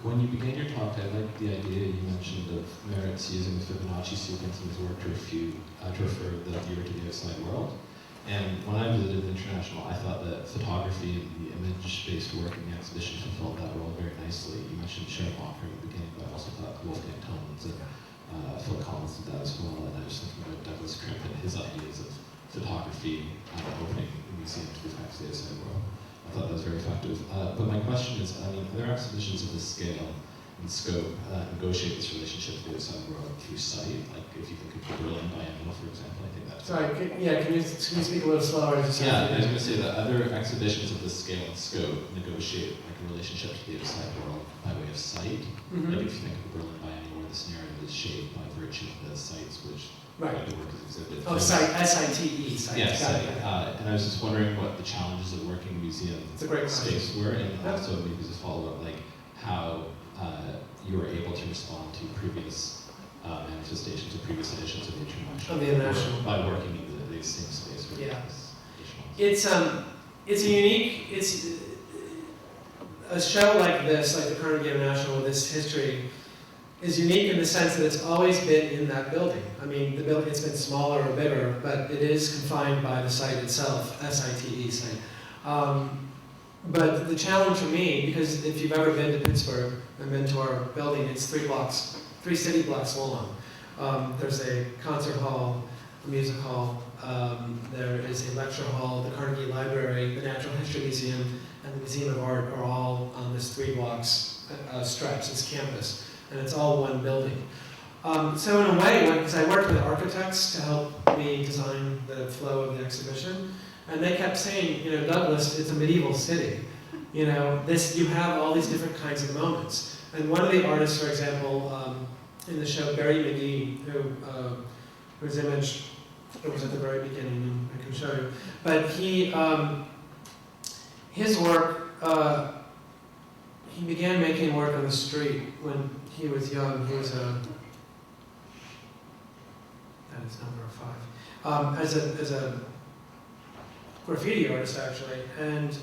When you began your talk, I liked the idea you mentioned of Merritt's using the Fibonacci sequence in his work to refer the viewer to the outside world. And when I visited the International, I thought that photography and the image-based work in the exhibition fulfilled that role very nicely. You mentioned Sharon Lockhart in the beginning, but I also thought Wolfgang Tönnies and Phil Collins did that as well. And I was thinking about Douglas Crimp and his ideas of photography opening the museum to the facts of the outside world. I thought that was very effective. But my question is, I mean, other exhibitions of this scale and scope negotiate this relationship to the outside world through sight? Like if you think of the Berlin Biennial, for example, I think that's... Sorry, can you speak a little slower? I was going to say that other exhibitions of this scale and scope negotiate like a relationship to the outside world by way of sight. Like if you think of the Berlin Biennial, where the scenario is shaped by virtue of the sites which the work is exhibited. Oh, site, S-I-T-E, site. Yes, and I was just wondering what the challenges of working in museum space were, and also maybe as a follow-up, like how you were able to respond to previous manifestations or previous editions of the International by working in the same space. It's a unique, it's a show like this, like the Carnegie International with this history, is unique in the sense that it's always been in that building. I mean, the building, it's been smaller or bigger, but it is confined by the site itself, S-I-T-E site. But the challenge for me, because if you've ever been to Pittsburgh and been to our building, it's 3 city blocks long. There's a concert hall, a music hall, there is a lecture hall, the Carnegie Library, the Natural History Museum, and the Museum of Art are all on this 3 blocks stretch, this campus. And it's all one building. So in a way, because I worked with architects to help me design the flow of the exhibition, and they kept saying, you know, Douglas, it's a medieval city. You know, you have all these different kinds of moments. And one of the artists, for example, in the show, Barry Mcgee, whose image was at the very beginning, and I can show you. But his work, he began making work on the street when he was young. He was that is number 5. As a graffiti artist, actually. And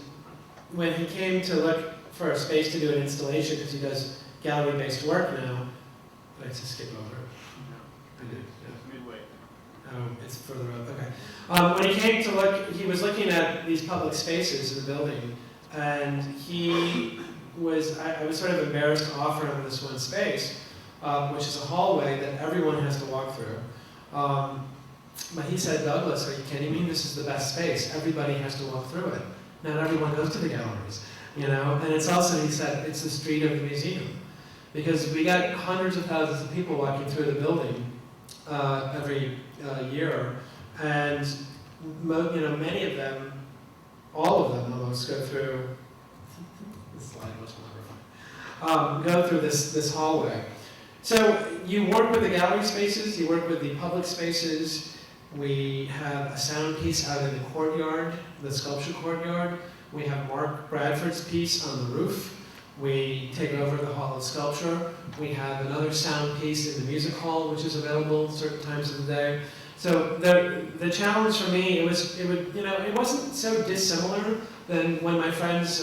when he came to look for a space to do an installation, because he does gallery-based work now, did I just skip over it? No, I did. Yeah. Midway. Oh, it's further up. Okay. When he came to look, he was looking at these public spaces in the building, and I was sort of embarrassed to offer him this one space, which is a hallway that everyone has to walk through. But he said, Douglas, are you kidding me? This is the best space. Everybody has to walk through it. Not everyone goes to the galleries, you know? And it's also, he said, it's the street of the museum. Because we got hundreds of thousands of people walking through the building every year. And many of them, all of them almost go through, this slide was not go through this hallway. So you work with the gallery spaces, you work with the public spaces. We have a sound piece out in the courtyard, the sculpture courtyard. We have Mark Bradford's piece on the roof. We take over the Hall of Sculpture. We have another sound piece in the music hall, which is available certain times of the day. So the challenge for me, it wasn't so dissimilar than when my friends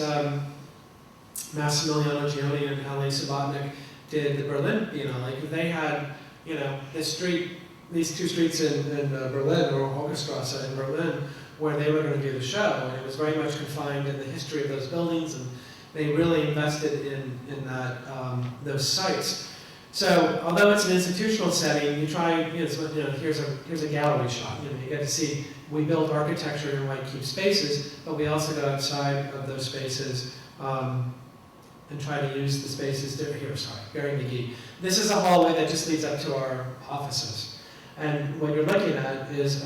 Massimiliano Gioni and Ali Subotnik did the Berlin Biennale. They had, these 2 streets in Berlin, or Hogestrasse in Berlin, where they were going to do the show, and it was very much confined in the history of those buildings, and they really invested in that those sites. So, although it's an institutional setting, you try, here's a gallery shot. You get to see, we build architecture in white cube spaces, but we also go outside of those spaces and try to use the spaces here, sorry, Barry Mcgee. This is a hallway that just leads up to our offices. And what you're looking at is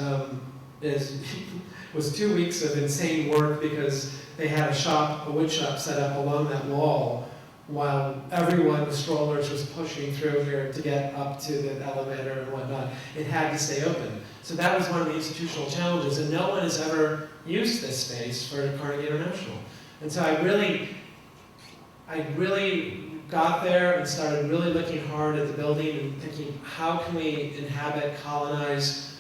was 2 weeks of insane work because they had a wood shop set up along that wall while everyone with strollers was pushing through here to get up to the elevator and whatnot. It had to stay open. So that was one of the institutional challenges, and no one has ever used this space for Carnegie International. And so I really got there and started really looking hard at the building and thinking, how can we inhabit, colonize,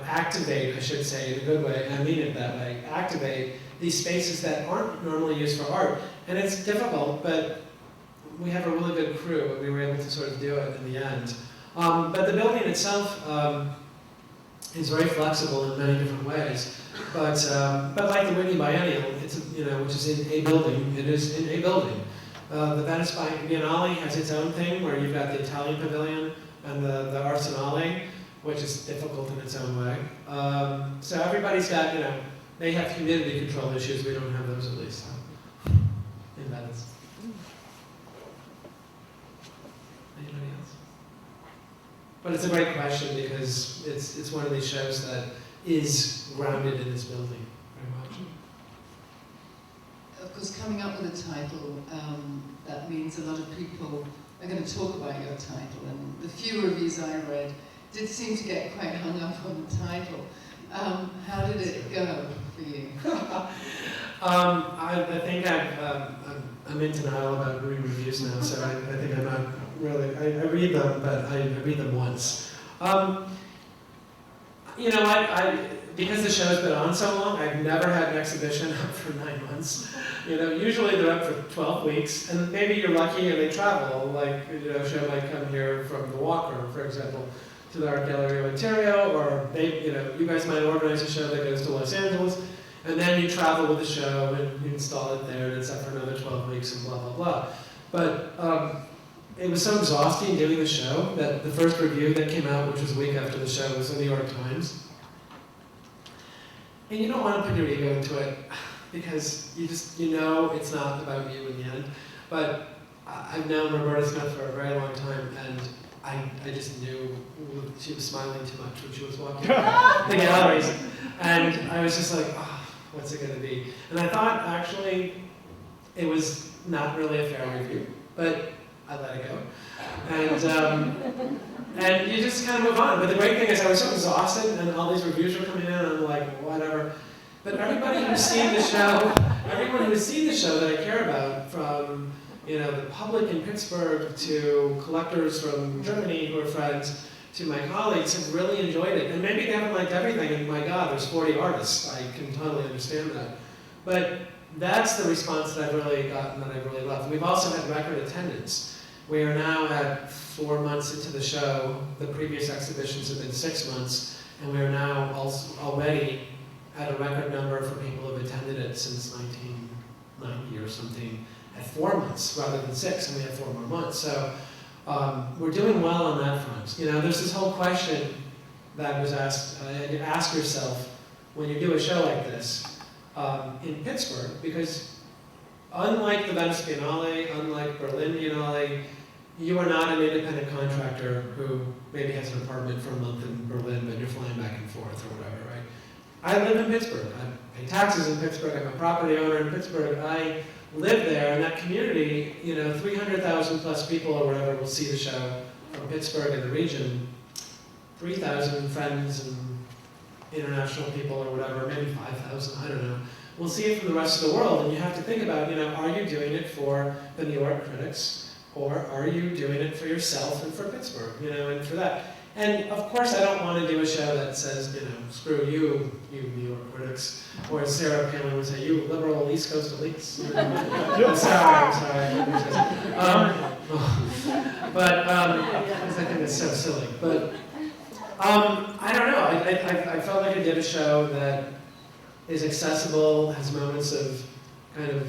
activate, I should say, in a good way, and I mean it that way, activate these spaces that aren't normally used for art. And it's difficult, but we have a really good crew, and we were able to sort of do it in the end. But the building itself is very flexible in many different ways. But like the Whitney Biennial, it's which is in a building. It is in a building. The Venice Biennale has its own thing, where you've got the Italian Pavilion and the Arsenale, which is difficult in its own way. So everybody's got, they have humidity control issues. We don't have those, at least, in Venice. Anybody else? But it's a great question because it's one of these shows that is grounded in this building very much. Of course, coming up with a title, that means a lot of people are going to talk about your title, and the few reviews I read did seem to get quite hung up on the title. How did it go for you? I think I'm in denial about reading reviews now, so I think I'm not really, I read them, but I read them once. Because the show's been on so long, I've never had an exhibition up for 9 months. Usually they're up for 12 weeks, and maybe you're lucky and they travel. Like, a show might come here from the Walker, for example, to the Art Gallery of Ontario, or you guys might organize a show that goes to Los Angeles, and then you travel with the show and you install it there, and it's up for another 12 weeks and blah, blah, blah. But it was so exhausting doing the show that the first review that came out, which was a week after the show, was in the New York Times. And you don't want to put your ego into it because it's not about you in the end. But I've known Roberta Smith for a very long time, and I just knew she was smiling too much when she was walking the galleries. And I was just like, what's it going to be? And I thought, actually, it was not really a fair review, but I let it go. And you just kind of move on. But the great thing is I was so exhausted, and all these reviews were coming in, and I'm like, whatever. But everybody who's seen the show, everyone who's seen the show that I care about, from the public in Pittsburgh to collectors from Germany who are friends, to my colleagues, have really enjoyed it. And maybe they haven't liked everything, and my God, there's 40 artists. I can totally understand that. But that's the response that I've really gotten, that I've really loved. We've also had record attendance. We are now at 4 months into the show. The previous exhibitions have been 6 months, and we are now already at a record number for people who have attended it since 1990 or something, at 4 months rather than 6, and we have 4 more months. So we're doing well on that front. There's this whole question that was asked, you ask yourself when you do a show like this in Pittsburgh, because unlike the Venice Biennale, unlike Berlin Biennale, you are not an independent contractor who maybe has an apartment for a month in Berlin, but you're flying back and forth or whatever, right? I live in Pittsburgh. I pay taxes in Pittsburgh. I'm a property owner in Pittsburgh. I live there, and that community, 300,000 plus people or whatever will see the show from Pittsburgh and the region. 3,000 friends and international people or whatever, maybe 5,000, I don't know. We'll see it from the rest of the world, and you have to think about, are you doing it for the New York critics? Or are you doing it for yourself and for Pittsburgh, and for that? And of course, I don't want to do a show that says, screw you, you New York critics, or as Sarah Palin would say, you liberal East Coast elites. I'm sorry. But I think it's so silly. But I don't know. I felt like I did a show that is accessible, has moments of kind of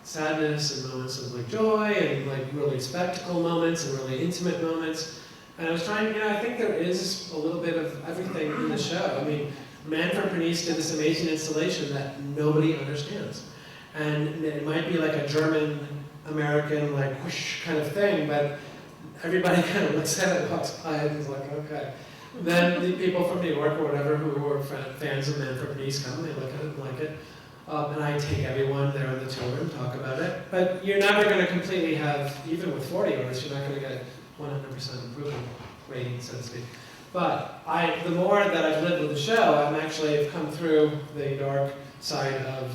sadness and moments of joy and really spectacle moments and really intimate moments. And I was trying, I think there is a little bit of everything in the show. I mean, Manfred Pernice did this amazing installation that nobody understands. And it might be like a German-American, like, whoosh kind of thing, but everybody kind of looks at it, walks by, and is like, okay. Then the people from New York or whatever who were fans of Manfred Nice come, they look at it and like it. And I take everyone there and the children, talk about it. But you're never going to completely have, even with 40 artists, you're not going to get 100% improvement rating, so to speak. But the more that I've lived with the show, I'm actually have come through the dark side of,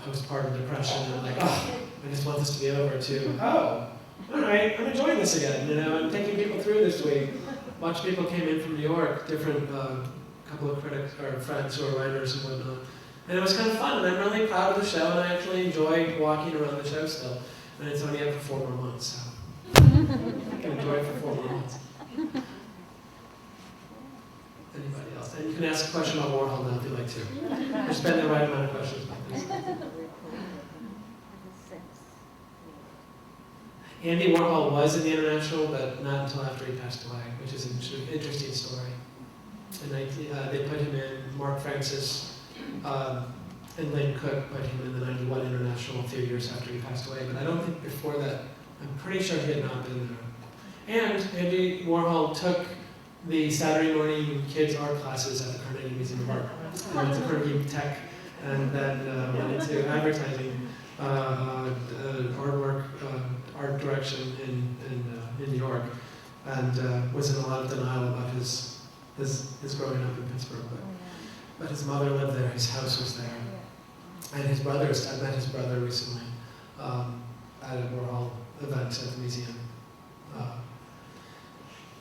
postpartum depression. And like, oh, I just want this to be over. To, oh, all right, I'm enjoying this again. And taking people through this week. A bunch of people came in from New York, different couple of critics or friends who are writers and whatnot. And it was kind of fun, and I'm really proud of the show, and I actually enjoy walking around the show still. And it's only up for 4 more months, so I can enjoy it for 4 more months. Anybody else? And you can ask a question about Warhol now if you'd like to. There's been the right amount of questions about this. Andy Warhol was in the International, but not until after he passed away, which is an interesting story. And they put him in, Mark Francis and Lynn Cook put him in the 91 International a few years after he passed away, but I don't think before that, I'm pretty sure he had not been there. And Andy Warhol took the Saturday morning kids art classes at the Carnegie Museum of Art. He went to Carnegie Tech and then went into advertising, artwork, art direction in New York, and was in a lot of denial about his growing up in Pittsburgh. But his mother lived there, his house was there. And his brothers, I met his brother recently at a Warhol event at the museum.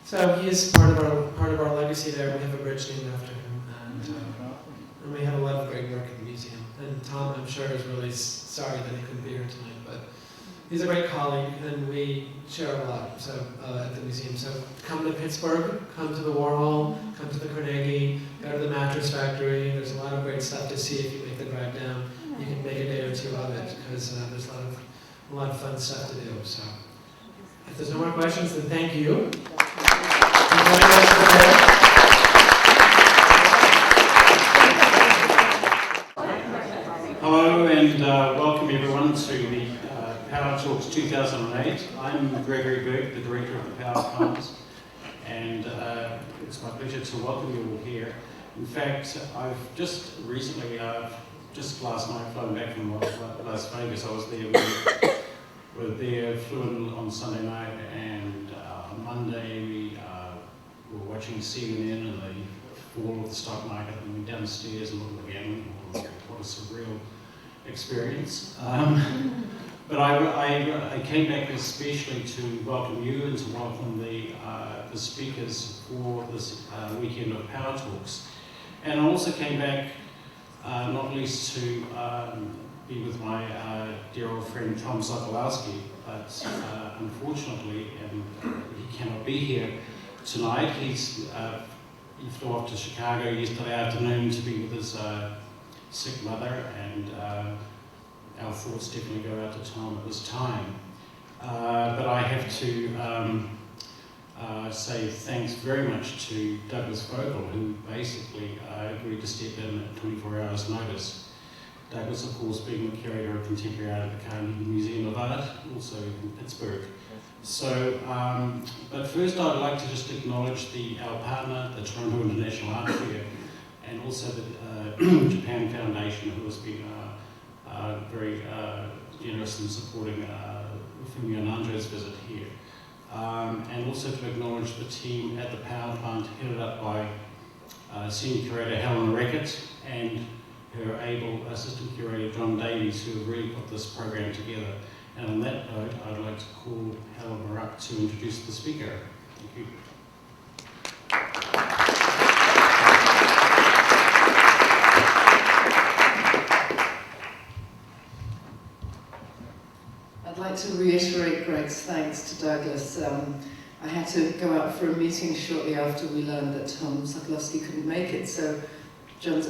So he is part of our legacy there. We have a bridge named after him, and we have a lot of great work at the museum. And Tom, I'm sure, is really sorry that he couldn't be here tonight, but he's a great colleague, and we share a lot at the museum. So come to Pittsburgh, come to the Warhol, come to the Carnegie, go to the Mattress Factory. There's a lot of great stuff to see if you make the drive down. You can make a day or two of it, because there's a lot of fun stuff to do. So if there's no more questions, then thank you. Hello and welcome everyone to the Power Talks 2008. I'm Gregory Berg, the Director of the Power Funds, and it's my pleasure to welcome you all here. In fact, I've just recently, just last night, flown back from Las Vegas. I was there, we were there, flew in on Sunday night, and on Monday we were watching CNN and the fall of the stock market, and went downstairs and looked at the gambling halls. What a surreal experience. But I came back especially to welcome you and to welcome the speakers for this weekend of Power Talks. And I also came back not least to be with my dear old friend Tom Sokolowski, but unfortunately he cannot be here tonight. He flew off to Chicago yesterday afternoon to be with his sick mother, and our thoughts definitely go out to Tom at this time. But I have to say thanks very much to Douglas Fogle, who basically agreed to step in at 24 hours notice. Douglas, of course, being the Curator of Contemporary Art at the Carnegie Museum of Art, also in Pittsburgh. So, but first I'd like to just acknowledge our partner, the Toronto International Art Fair, and also the Japan Foundation, who has been very generous in supporting Fumio Nanjo's visit here. And also to acknowledge the team at the Power Fund, headed up by Senior Curator Helen Reckitt and her able Assistant Curator John Davies, who have really put this program together. And on that note, I'd like to call Helen up to introduce the speaker. Thank you. I'd like to reiterate Greg's thanks to Douglas. I had to go out for a meeting shortly after we learned that Tom Sokolowski couldn't make it, so John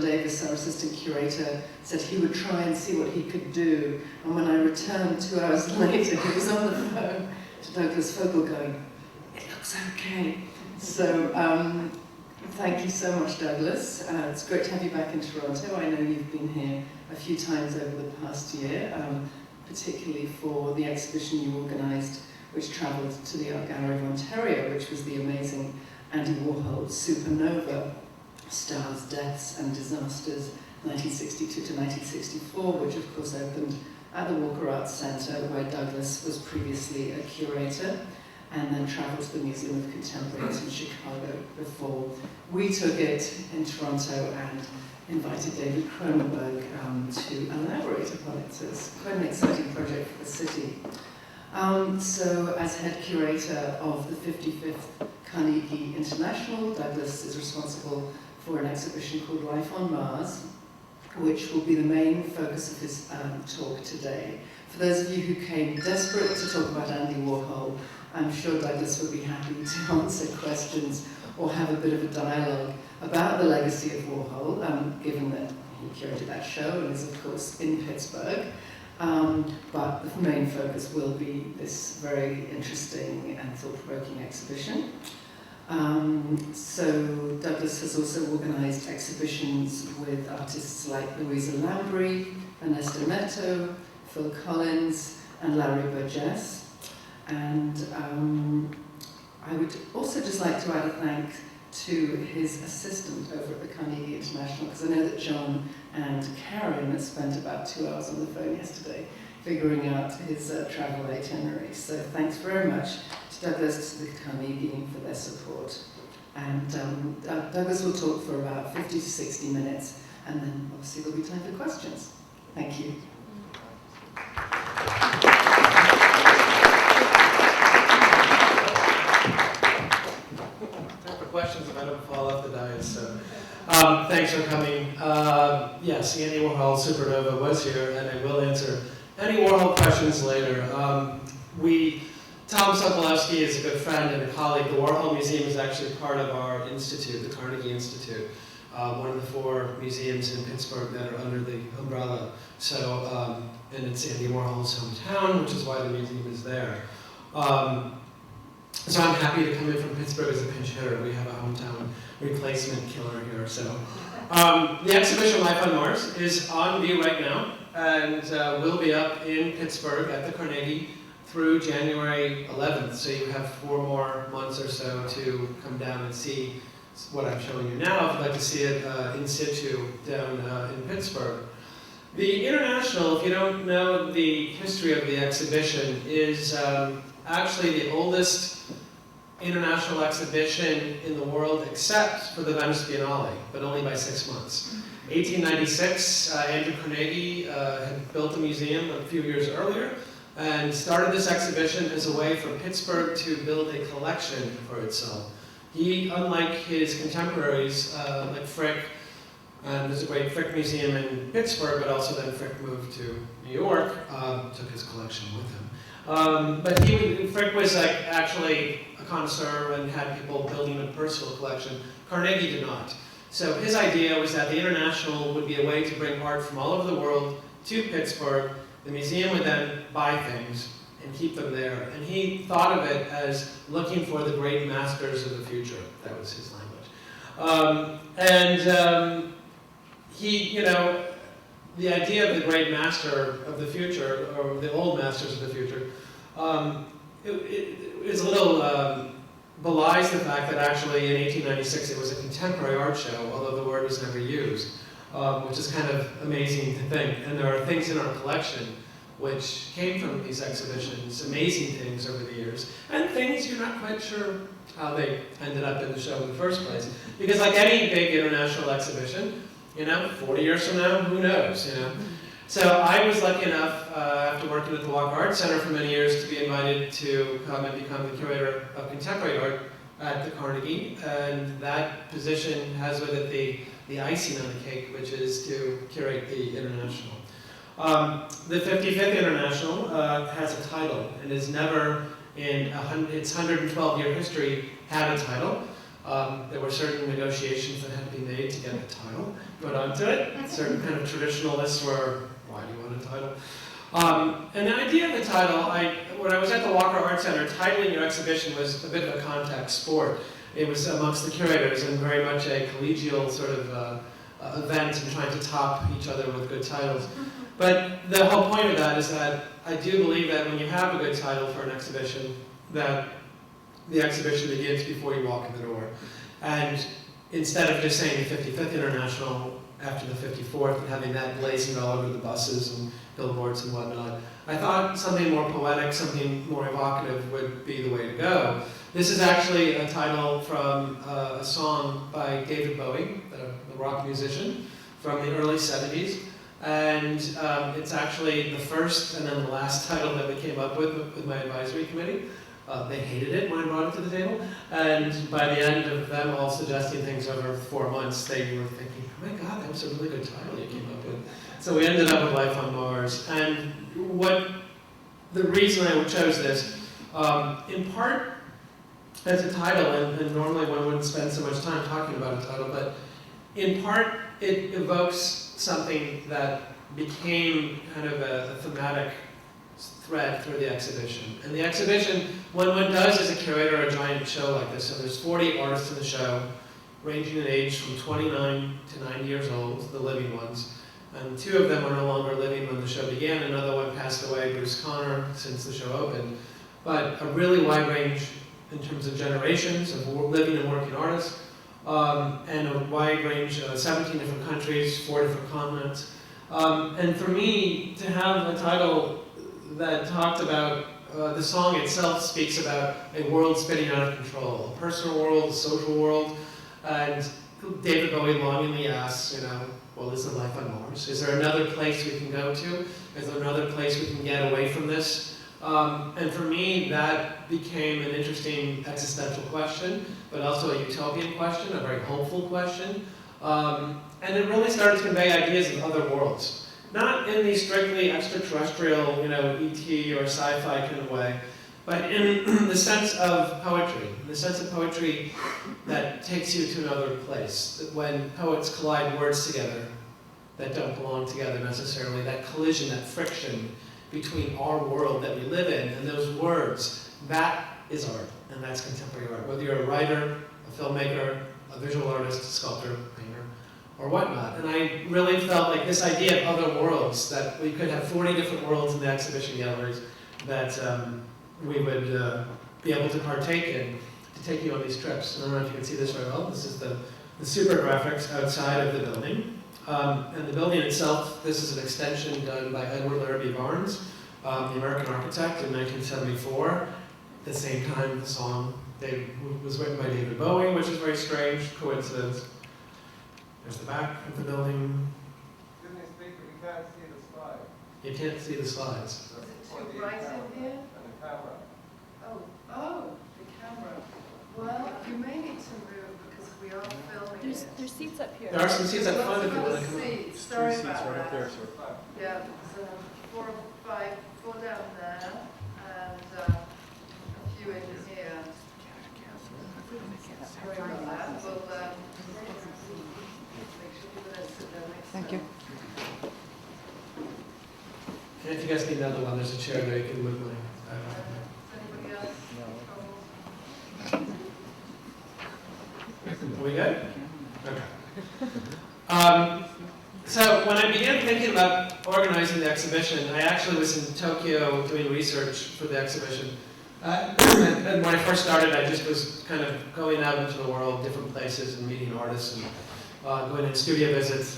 Davis, our assistant curator, said he would try and see what he could do. And when I returned 2 hours later, he was on the phone to Douglas Fogle going, "It looks okay." So Thank you so much, Douglas. It's great to have you back in Toronto. I know you've been here a few times over the past year, particularly for the exhibition you organised, which travelled to the Art Gallery of Ontario, which was the amazing Andy Warhol Supernova, Stars, Deaths and Disasters, 1962 to 1964, which of course opened at the Walker Arts Centre, where Douglas was previously a curator, and then travelled to the Museum of Contemporary Art in Chicago before we took it in Toronto and invited David Cronenberg to elaborate upon it. So it's quite an exciting project for the city. So as head curator of the 55th Carnegie International, Douglas is responsible for an exhibition called Life on Mars, which will be the main focus of his talk today. For those of you who came desperate to talk about Andy Warhol, I'm sure Douglas would be happy to answer questions or have a bit of a dialogue about the legacy of Warhol, given that he curated that show and is of course in Pittsburgh. But the main focus will be this very interesting and thought-provoking exhibition. So Douglas has also organised exhibitions with artists like Luisa Lambri, Ernesto Neto, Phil Collins and Lowry Burgess. And I would also just like to add a thank to his assistant over at the Carnegie International, because I know that John and Karen spent about 2 hours on the phone yesterday figuring out his travel itinerary. So thanks very much to Douglas, to the Carnegie for their support. And Douglas will talk for about 50 to 60 minutes, and then obviously there'll be time for questions. Thank you. Questions if I don't fall off the dais. So, thanks for coming. Yes, Andy Warhol Supernova was here, and I will answer any Warhol questions later. Tom Sokolowski is a good friend and a colleague. The Warhol Museum is actually part of our institute, the Carnegie Institute, one of the 4 museums in Pittsburgh that are under the umbrella. So, and it's Andy Warhol's hometown, which is why the museum is there. So I'm happy to come in from Pittsburgh as a pinch hitter. We have a hometown replacement killer here. So the exhibition Life on Mars is on view right now, and will be up in Pittsburgh at the Carnegie through January 11th. So you have 4 more months or so to come down and see what I'm showing you now, if you'd like to see it in situ down in Pittsburgh. The International, if you don't know the history of the exhibition, is actually the oldest international exhibition in the world except for the Venice Biennale, but only by 6 months. 1896, Andrew Carnegie had built a museum a few years earlier and started this exhibition as a way for Pittsburgh to build a collection for itself. He, unlike his contemporaries like Frick, and there's a great Frick Museum in Pittsburgh, but also then Frick moved to New York, took his collection with him. But Frick was actually a connoisseur and had people building a personal collection. Carnegie did not. So his idea was that the International would be a way to bring art from all over the world to Pittsburgh. The museum would then buy things and keep them there. And he thought of it as looking for the great masters of the future. That was his language. The idea of the great master of the future, or the old masters of the future, it's a little belies the fact that actually in 1896 it was a contemporary art show, although the word was never used, which is kind of amazing to think. And there are things in our collection which came from these exhibitions, amazing things over the years, and things you're not quite sure how they ended up in the show in the first place. Because like any big international exhibition, 40 years from now, who knows, So I was lucky enough, after working at the Walker Art Center for many years, to be invited to come and become the Curator of Contemporary Art at the Carnegie, and that position has with it the icing on the cake, which is to curate the International. The 55th International has a title, and has never, in its 112-year history, had a title. There were certain negotiations that had to be made to get the title put onto it. Certain kind of traditionalists were, why do you want a title? And the idea of the title, when I was at the Walker Art Center, titling your exhibition was a bit of a contact sport. it was amongst the curators and very much a collegial sort of event and trying to top each other with good titles. But the whole point of that is that I do believe that when you have a good title for an exhibition, that the exhibition begins before you walk in the door. And instead of just saying the 55th International after the 54th and having that blazing all over the buses and billboards and whatnot, I thought something more poetic, something more evocative would be the way to go. This is actually a title from a song by David Bowie, the rock musician, from the early 70s. And it's actually the first and then the last title that we came up with my advisory committee. They hated it when I brought it to the table. And by the end of them all suggesting things over 4 months, they were thinking, oh my God, that was a really good title you came up with. So we ended up with Life on Mars. And the reason I chose this, in part as a title, and normally one wouldn't spend so much time talking about a title, but in part it evokes something that became kind of a thematic thread through the exhibition. And the exhibition, what one does as a curator a giant show like this, so there's 40 artists in the show, ranging in age from 29 to 90 years old, the living ones. And 2 of them are no longer living when the show began. Another one passed away, Bruce Conner, since the show opened. But a really wide range in terms of generations of living and working artists. And a wide range, 17 different countries, 4 different continents. And for me, to have a title that talked about, the song itself speaks about a world spinning out of control, a personal world, a social world, and David Bowie longingly asks, well, is there life on Mars? Is there another place we can go to? Is there another place we can get away from this? And for me, that became an interesting existential question, but also a utopian question, a very hopeful question. And it really started to convey ideas of other worlds. Not in the strictly extraterrestrial, E.T. or sci-fi kind of way, but in the sense of poetry. The sense of poetry that takes you to another place. That when poets collide words together that don't belong together necessarily, that collision, that friction between our world that we live in and those words, that is art, and that's contemporary art. Whether you're a writer, a filmmaker, a visual artist, a sculptor, painter, or whatnot. And I really felt like this idea of other worlds, that we could have 40 different worlds in the exhibition galleries that we would be able to partake in to take you on these trips. I don't know if you can see this very well. This is the super graphics outside of the building. And the building itself, this is an extension done by Edward Larrabee Barnes, the American architect, in 1974. At the same time, the song was written by David Bowie, which is a very strange coincidence. There's the back of the building. Excuse me, speaker, we can't see the slide. You can't see the slides. Is it too bright in here? And the camera. Oh, the camera. Well, you may need to move because we are filming it. There's seats up here. There are some seats up front if you want to Lots come of up. seats. Sorry Seats about right up that. there, sir. Yeah, so 4 or 5, 4 down there, and a few in here. Sorry about that. We'll make sure people don't sit there next to Thank you. And if you guys need another one, there's a chair there you can move my. Anybody else? Are we good? Okay. So when I began thinking about organizing the exhibition, I actually was in Tokyo doing research for the exhibition. And when I first started, I just was kind of going out into the world, different places, and meeting artists, and going on studio visits,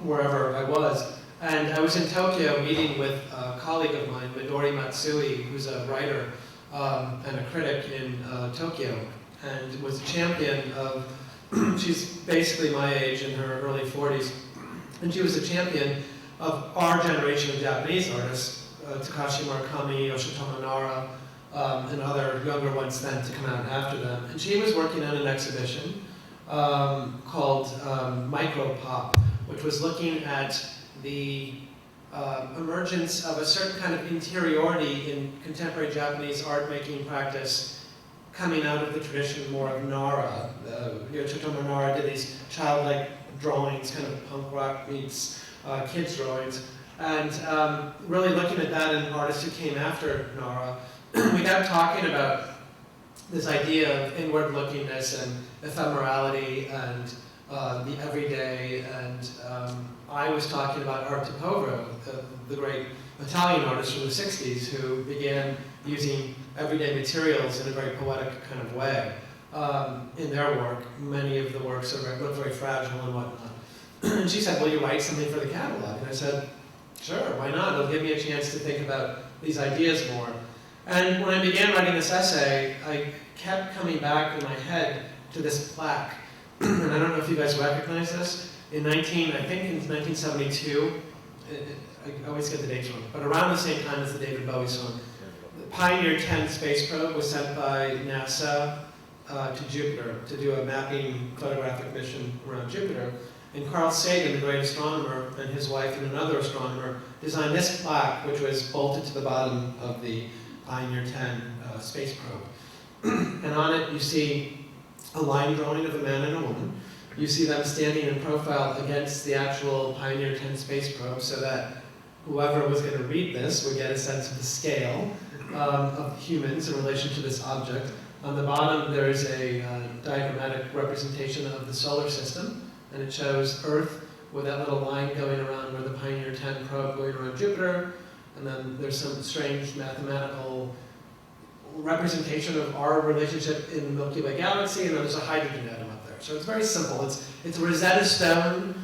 wherever I was. And I was in Tokyo meeting with a colleague of mine, Midori Matsui, who's a writer and a critic in Tokyo, and was a champion of, she's basically my age, in her early 40s, and she was a champion of our generation of Japanese artists, Takashi Murakami, Yoshitomo Nara, and other younger ones then to come out after them. And she was working on an exhibition called Micropop, which was looking at the emergence of a certain kind of interiority in contemporary Japanese art-making practice coming out of the tradition more of Nara. Yoshitomo Nara did these childlike drawings, kind of punk rock meets kids' drawings. And really looking at that in artists who came after Nara, we got talking about this idea of inward-lookingness and ephemerality and the everyday, and I was talking about Arte Povero, the great Italian artist from the 60s who began using everyday materials in a very poetic kind of way in their work. Many of the works look very fragile and whatnot. And she said, will you write something for the catalog? And I said, sure, why not? It'll give me a chance to think about these ideas more. And when I began writing this essay, I kept coming back in my head to this plaque. And I don't know if you guys recognize this. In 1972, I always get the dates wrong, but around the same time as the David Bowie song, the Pioneer 10 space probe was sent by NASA to Jupiter to do a mapping photographic mission around Jupiter. And Carl Sagan, the great astronomer, and his wife and another astronomer designed this plaque, which was bolted to the bottom of the Pioneer 10 space probe. And on it you see a line drawing of a man and a woman. You see them standing in profile against the actual Pioneer 10 space probe so that whoever was going to read this would get a sense of the scale of humans in relation to this object. On the bottom there is a diagrammatic representation of the solar system, and it shows Earth with that little line going around where the Pioneer 10 probe going around Jupiter, and then there's some strange mathematical representation of our relationship in the Milky Way galaxy, and then there's a hydrogen atom up there. So it's very simple. It's a Rosetta Stone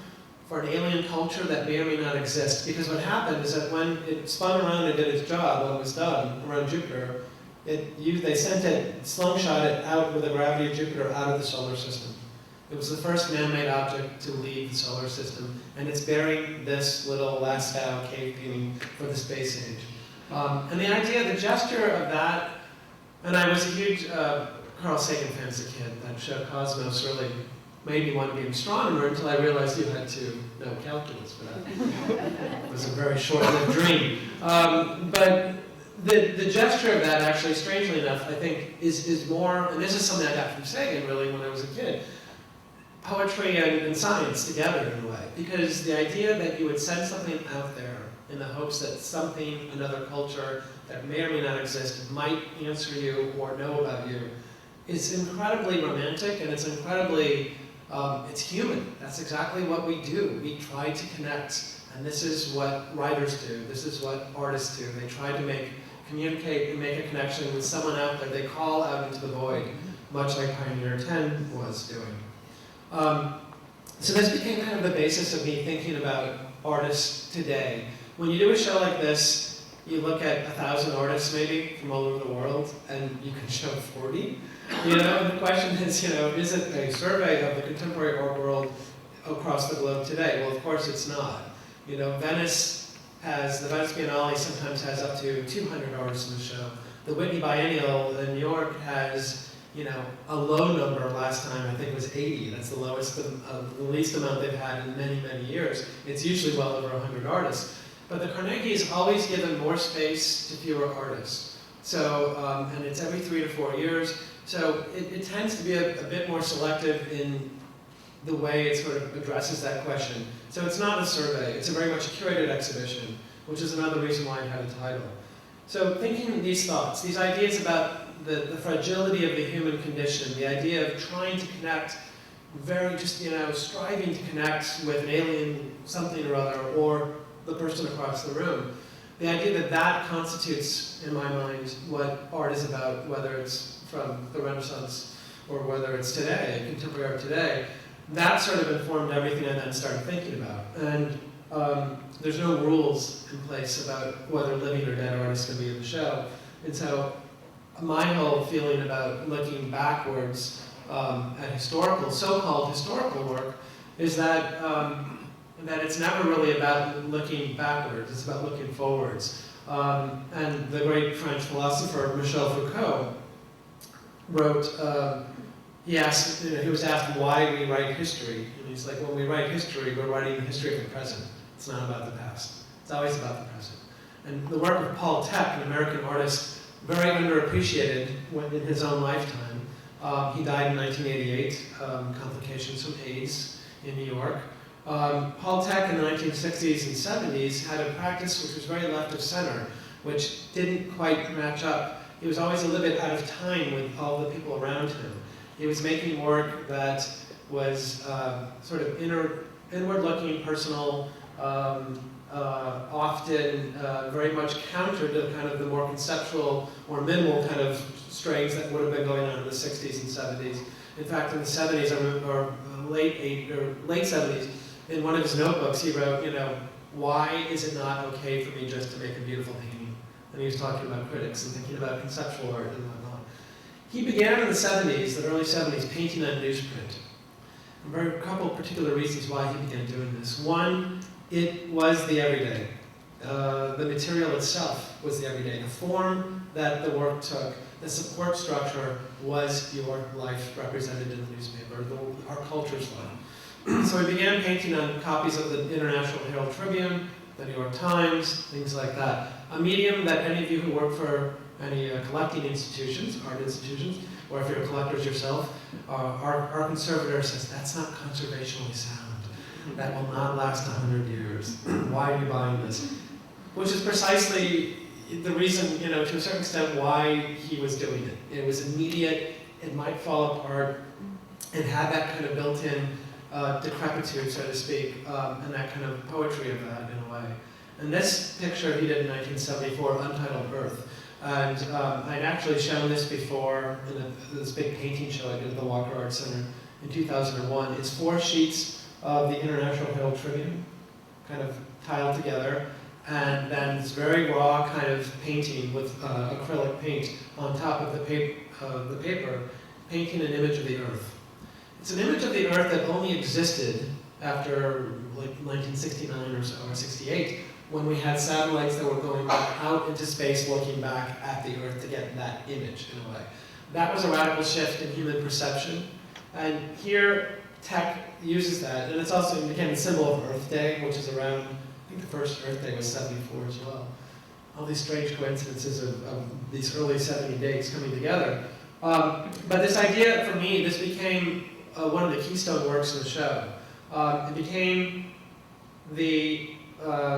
for an alien culture that may or may not exist, because what happened is that when it spun around and did its job, when it was done around Jupiter, they sent it, slingshot it out with the gravity of Jupiter out of the solar system. It was the first man-made object to leave the solar system, and it's bearing this little Lascaux cave painting for the space age. And the idea, the gesture of that, and I was a huge Carl Sagan fan as a kid. That show Cosmos really made me want to be an astronomer until I realized you had to know calculus for that. It was a very short-lived dream. But the gesture of that, actually, strangely enough, I think is more, and this is something I got from Sagan really when I was a kid, poetry and science together in a way. Because the idea that you would send something out there in the hopes that something, another culture that may or may not exist, might answer you or know about you, is incredibly romantic, and it's incredibly, it's human. That's exactly what we do. We try to connect, and this is what writers do. This is what artists do. They try to communicate and make a connection with someone out there. They call out into the void, much like Pioneer 10 was doing. So this became kind of the basis of me thinking about artists today. When you do a show like this, you look at 1,000 artists maybe from all over the world, and you can show 40. You know, and the question is, you know, is it a survey of the contemporary art world across the globe today? Well, of course it's not. You know, the Venice Biennale sometimes has up to 200 artists in the show. The Whitney Biennial in New York has, you know, a low number last time, I think it was 80. That's the lowest, the least amount they've had in many, many years. It's usually well over 100 artists. But the Carnegie is always given more space to fewer artists. So, and it's every 3 to 4 years. So it tends to be a bit more selective in the way it sort of addresses that question. So it's not a survey, it's a very much curated exhibition, which is another reason why it had a title. So thinking these thoughts, these ideas about the fragility of the human condition, the idea of trying to connect, striving to connect with an alien something or other, or the person across the room. The idea that that constitutes, in my mind, what art is about, whether it's from the Renaissance or whether it's today, contemporary art today, that sort of informed everything I then started thinking about. And there's no rules in place about whether living or dead artists can be in the show. And so my whole feeling about looking backwards at historical, so-called historical work, is that it's never really about looking backwards, it's about looking forwards. And the great French philosopher Michel Foucault wrote, he was asked why we write history. And he's like, when we write history, we're writing the history of the present. It's not about the past. It's always about the present. And the work of Paul Thek, an American artist, very underappreciated in his own lifetime. He died in 1988, complications from AIDS in New York. Paul Thek in the 1960s and 70s had a practice which was very left of center, which didn't quite match up he was always a little bit out of time with all the people around him. He was making work that was sort of inward-looking, personal, often very much counter to kind of the more conceptual or minimal kind of strains that would have been going on in the 60s and 70s. In fact, in the 70s, or late 70s, in one of his notebooks, he wrote, why is it not okay for me just to make a beautiful painting? And he was talking about critics and thinking about conceptual art and whatnot. He began in the 70s, the early 70s, painting on newsprint. And there are a couple of particular reasons why he began doing this. One, it was the everyday. The material itself was the everyday. The form that the work took, the support structure, was your life represented in the newspaper, our culture's life. So he began painting on copies of the International Herald Tribune, the New York Times, things like that. A medium that any of you who work for any collecting institutions, art institutions, or if you're collectors yourself, our conservator says, that's not conservationally sound. That will not last 100 years. Why are you buying this? Which is precisely the reason, to a certain extent, why he was doing it. It was immediate, it might fall apart, it had that kind of built-in decrepitude, so to speak, and that kind of poetry of that, in a way. And this picture he did in 1974, Untitled Earth. And I'd actually shown this before in this big painting show I did at the Walker Art Center in 2001. It's 4 sheets of the International Herald Tribune, kind of tiled together, and then this very raw kind of painting with acrylic paint on top of the paper, painting an image of the Earth. It's an image of the Earth that only existed after like 1969 or so, or 68, when we had satellites that were going back out into space looking back at the Earth to get that image, in a way. That was a radical shift in human perception. And here, tech uses that, and it's also became a symbol of Earth Day, which is around, I think the first Earth Day was 74 as well. All these strange coincidences of these early 70 dates coming together. But this idea, for me, this became one of the keystone works in the show. It became the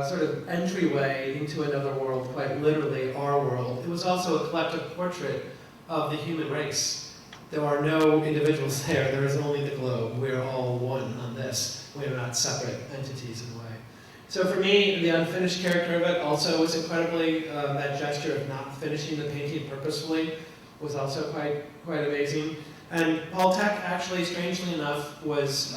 sort of entryway into another world, quite literally our world. It was also a collective portrait of the human race. There are no individuals there is only the globe. We're all one on this. We're not separate entities in a way. So for me, the unfinished character of it also was incredibly, that gesture of not finishing the painting purposefully was also quite amazing. And Paul Tech actually, strangely enough, was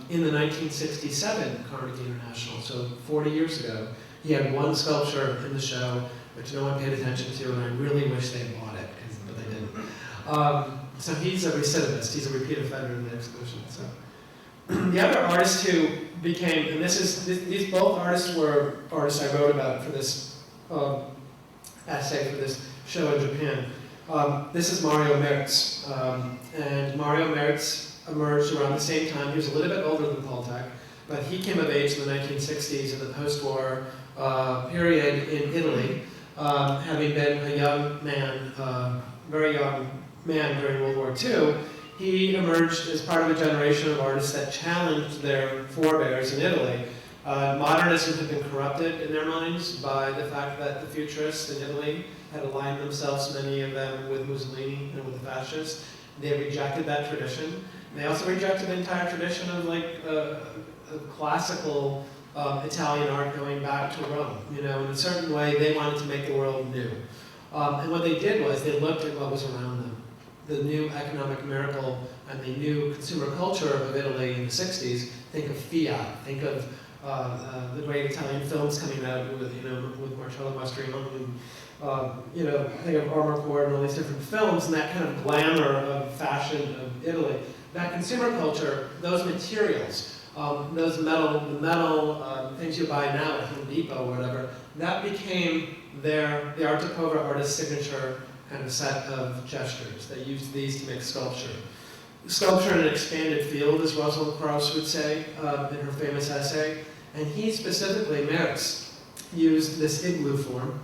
in the 1967 Carnegie International, so 40 years ago. He had one sculpture in the show, which no one paid attention to, and I really wish they bought it, but they didn't. So he's a recidivist, he's a repeat offender in the exhibition. So the other artist who became, and these both artists were artists I wrote about for this essay for this show in Japan. This is Mario Merz, and Mario Merz emerged around the same time. He was a little bit older than Paul Tech, but he came of age in the 1960s in the post-war period in Italy, having been a young man, very young man during World War II. He emerged as part of a generation of artists that challenged their forebears in Italy. Modernism had been corrupted in their minds by the fact that the futurists in Italy had aligned themselves, many of them, with Mussolini and with the fascists. They rejected that tradition. They also rejected the entire tradition of classical Italian art going back to Rome. In a certain way, they wanted to make the world new. And what they did was they looked at what was around them. The new economic miracle and the new consumer culture of Italy in the 60s. Think of Fiat. Think of the great Italian films coming out with Marcello Mastroianni. Think of Armour and all these different films and that kind of glamour of fashion of Italy. That consumer culture, those materials, those metal things you buy now at Home Depot or whatever, that became the Art Deco artist's signature kind of set of gestures. They used these to make sculpture. Sculpture in an expanded field, as Rosalind Krauss would say in her famous essay. And he specifically, Merz, used this igloo form.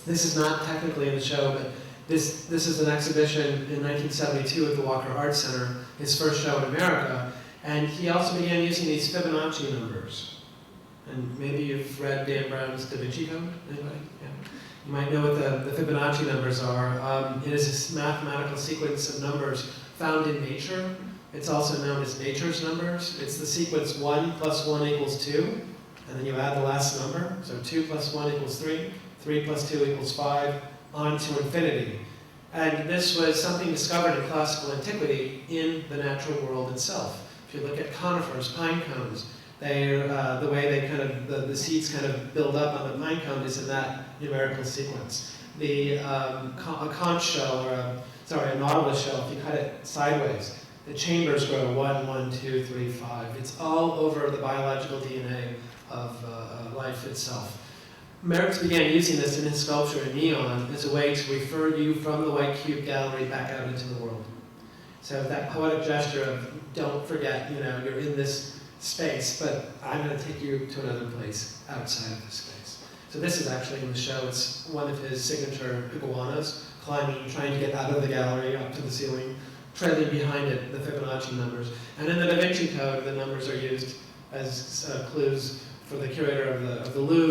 This is not technically in the show, but this is an exhibition in 1972 at the Walker Art Center, his first show in America. And he also began using these Fibonacci numbers. And maybe you've read Dan Brown's Da Vinci Code, anybody? Yeah. You might know what the Fibonacci numbers are. It is a mathematical sequence of numbers found in nature. It's also known as nature's numbers. It's the sequence 1 + 1 = 2, and then you add the last number. So 2 + 1 = 3, 3 + 2 = 5, on to infinity. And this was something discovered in classical antiquity in the natural world itself. If you look at conifers, pine cones, the way they kind of, the seeds kind of build up on the pine cone is in that numerical sequence. A conch shell, a nautilus shell, if you cut it sideways, the chambers grow 1, 1, 2, 3, 5. It's all over the biological DNA of life itself. Merritt began using this in his sculpture in neon as a way to refer you from the White Cube Gallery back out into the world. So that poetic gesture of, don't forget, you're in this space, but I'm going to take you to another place outside of this space. So this is actually in the show. It's one of his signature iguanas, climbing, trying to get out of the gallery up to the ceiling, trailing behind it the Fibonacci numbers. And in the Da Vinci Code, the numbers are used as clues for the curator of the Louvre